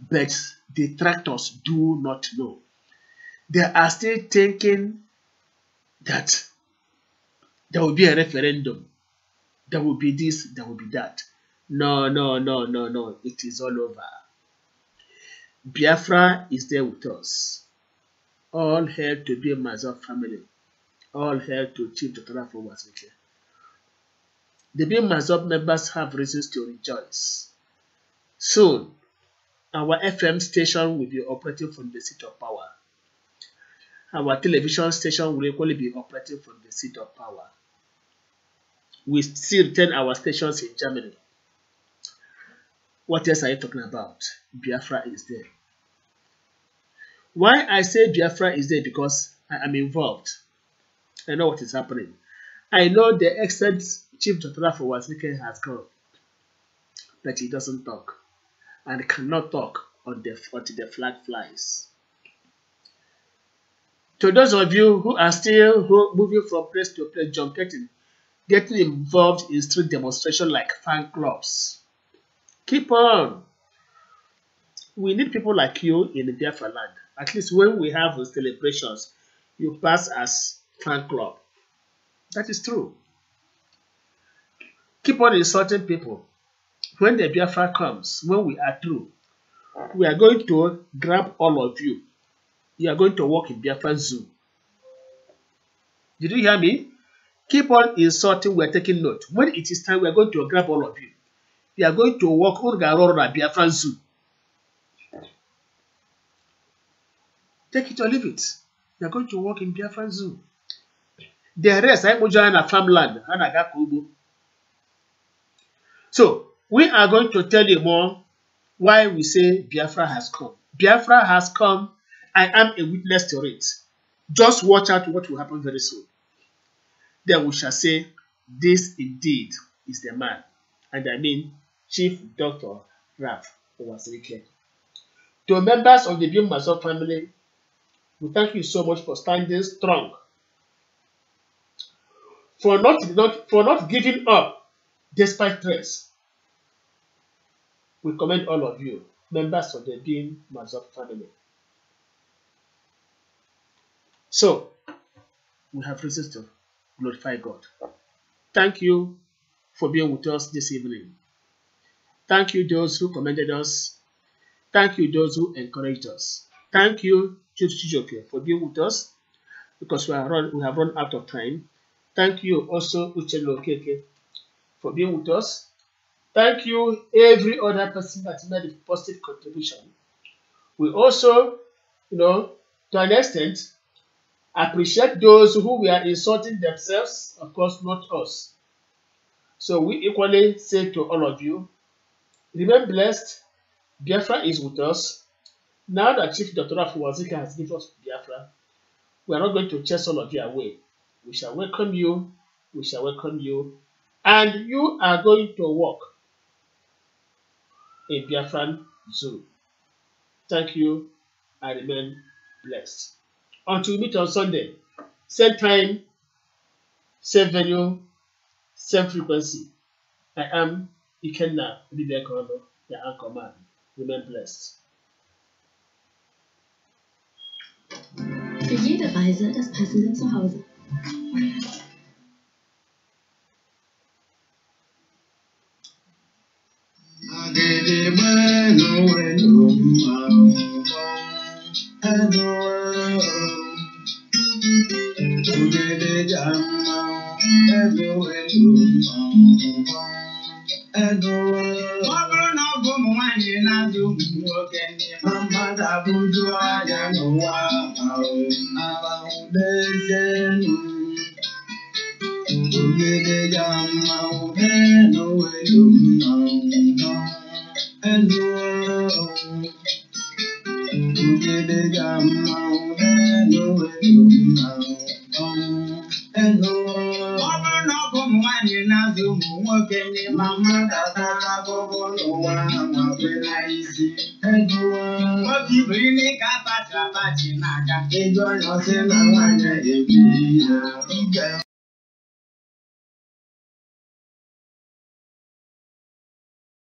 but the detractors do not know. They are still thinking that there will be a referendum, there will be this, there will be that. No. It is all over. Biafra is there with us. All hail to bim-massob family. All hail to Chief Dr. Afo Wazirike. The bim-massob members have reasons to rejoice. Soon, our FM station will be operating from the seat of power. Our television station will equally be operating from the seat of power. We still retain our stations in Germany. What else are you talking about? Biafra is there. Why I say Biafra is there? Because I am involved. I know what is happening. I know the extent Chief Dr. Afo Wazirike has gone, but he doesn't talk and cannot talk until the flag flies. To those of you who are still moving from place to place, getting involved in street demonstration like fan clubs, keep on. We need people like you in the Biafra land. At least when we have celebrations, you pass as fan club. That is true. Keep on insulting people. When the Biafra comes, when we are through, we are going to grab all of you. You are going to walk in Biafra Zoo. Did you hear me? Keep on insulting, we are taking note. When it is time, we are going to grab all of you. You are going to walk on Biafra Zoo. Take it or leave it. You are going to walk in Biafra Zoo. The rest, I am joining a farmland. So, we are going to tell you more why we say Biafra has come. Biafra has come. I am a witness to it. Just watch out what will happen very soon. Then we shall say, this indeed is the man. And I mean, Chief Dr. Afo Wazirike. To members of the bim-massob family, we thank you so much for standing strong. For not giving up despite threats. We commend all of you, members of the bim-massob family. So, we have reasons to glorify God. Thank you for being with us this evening. Thank you those who commended us. Thank you those who encouraged us. Thank you, Chijoke, for being with us because we have run out of time. Thank you also, Uchelo Keke, for being with us. Thank you, every other person that made a positive contribution. We also, to an extent, appreciate those who were insulting themselves, of course, not us. So we equally say to all of you, remain blessed. Biafra is with us. Now that Chief Dr. Wazika has given us Biafra, we are not going to chase all of you away. We shall welcome you. We shall welcome you. And you are going to walk in Biafran zoo. Thank you. I remain blessed. Until we meet on Sunday, same time, same venue, same frequency. I am Ikenna Bibekono, your anchor man. Remain blessed. Für jede Reise das passende Zuhause.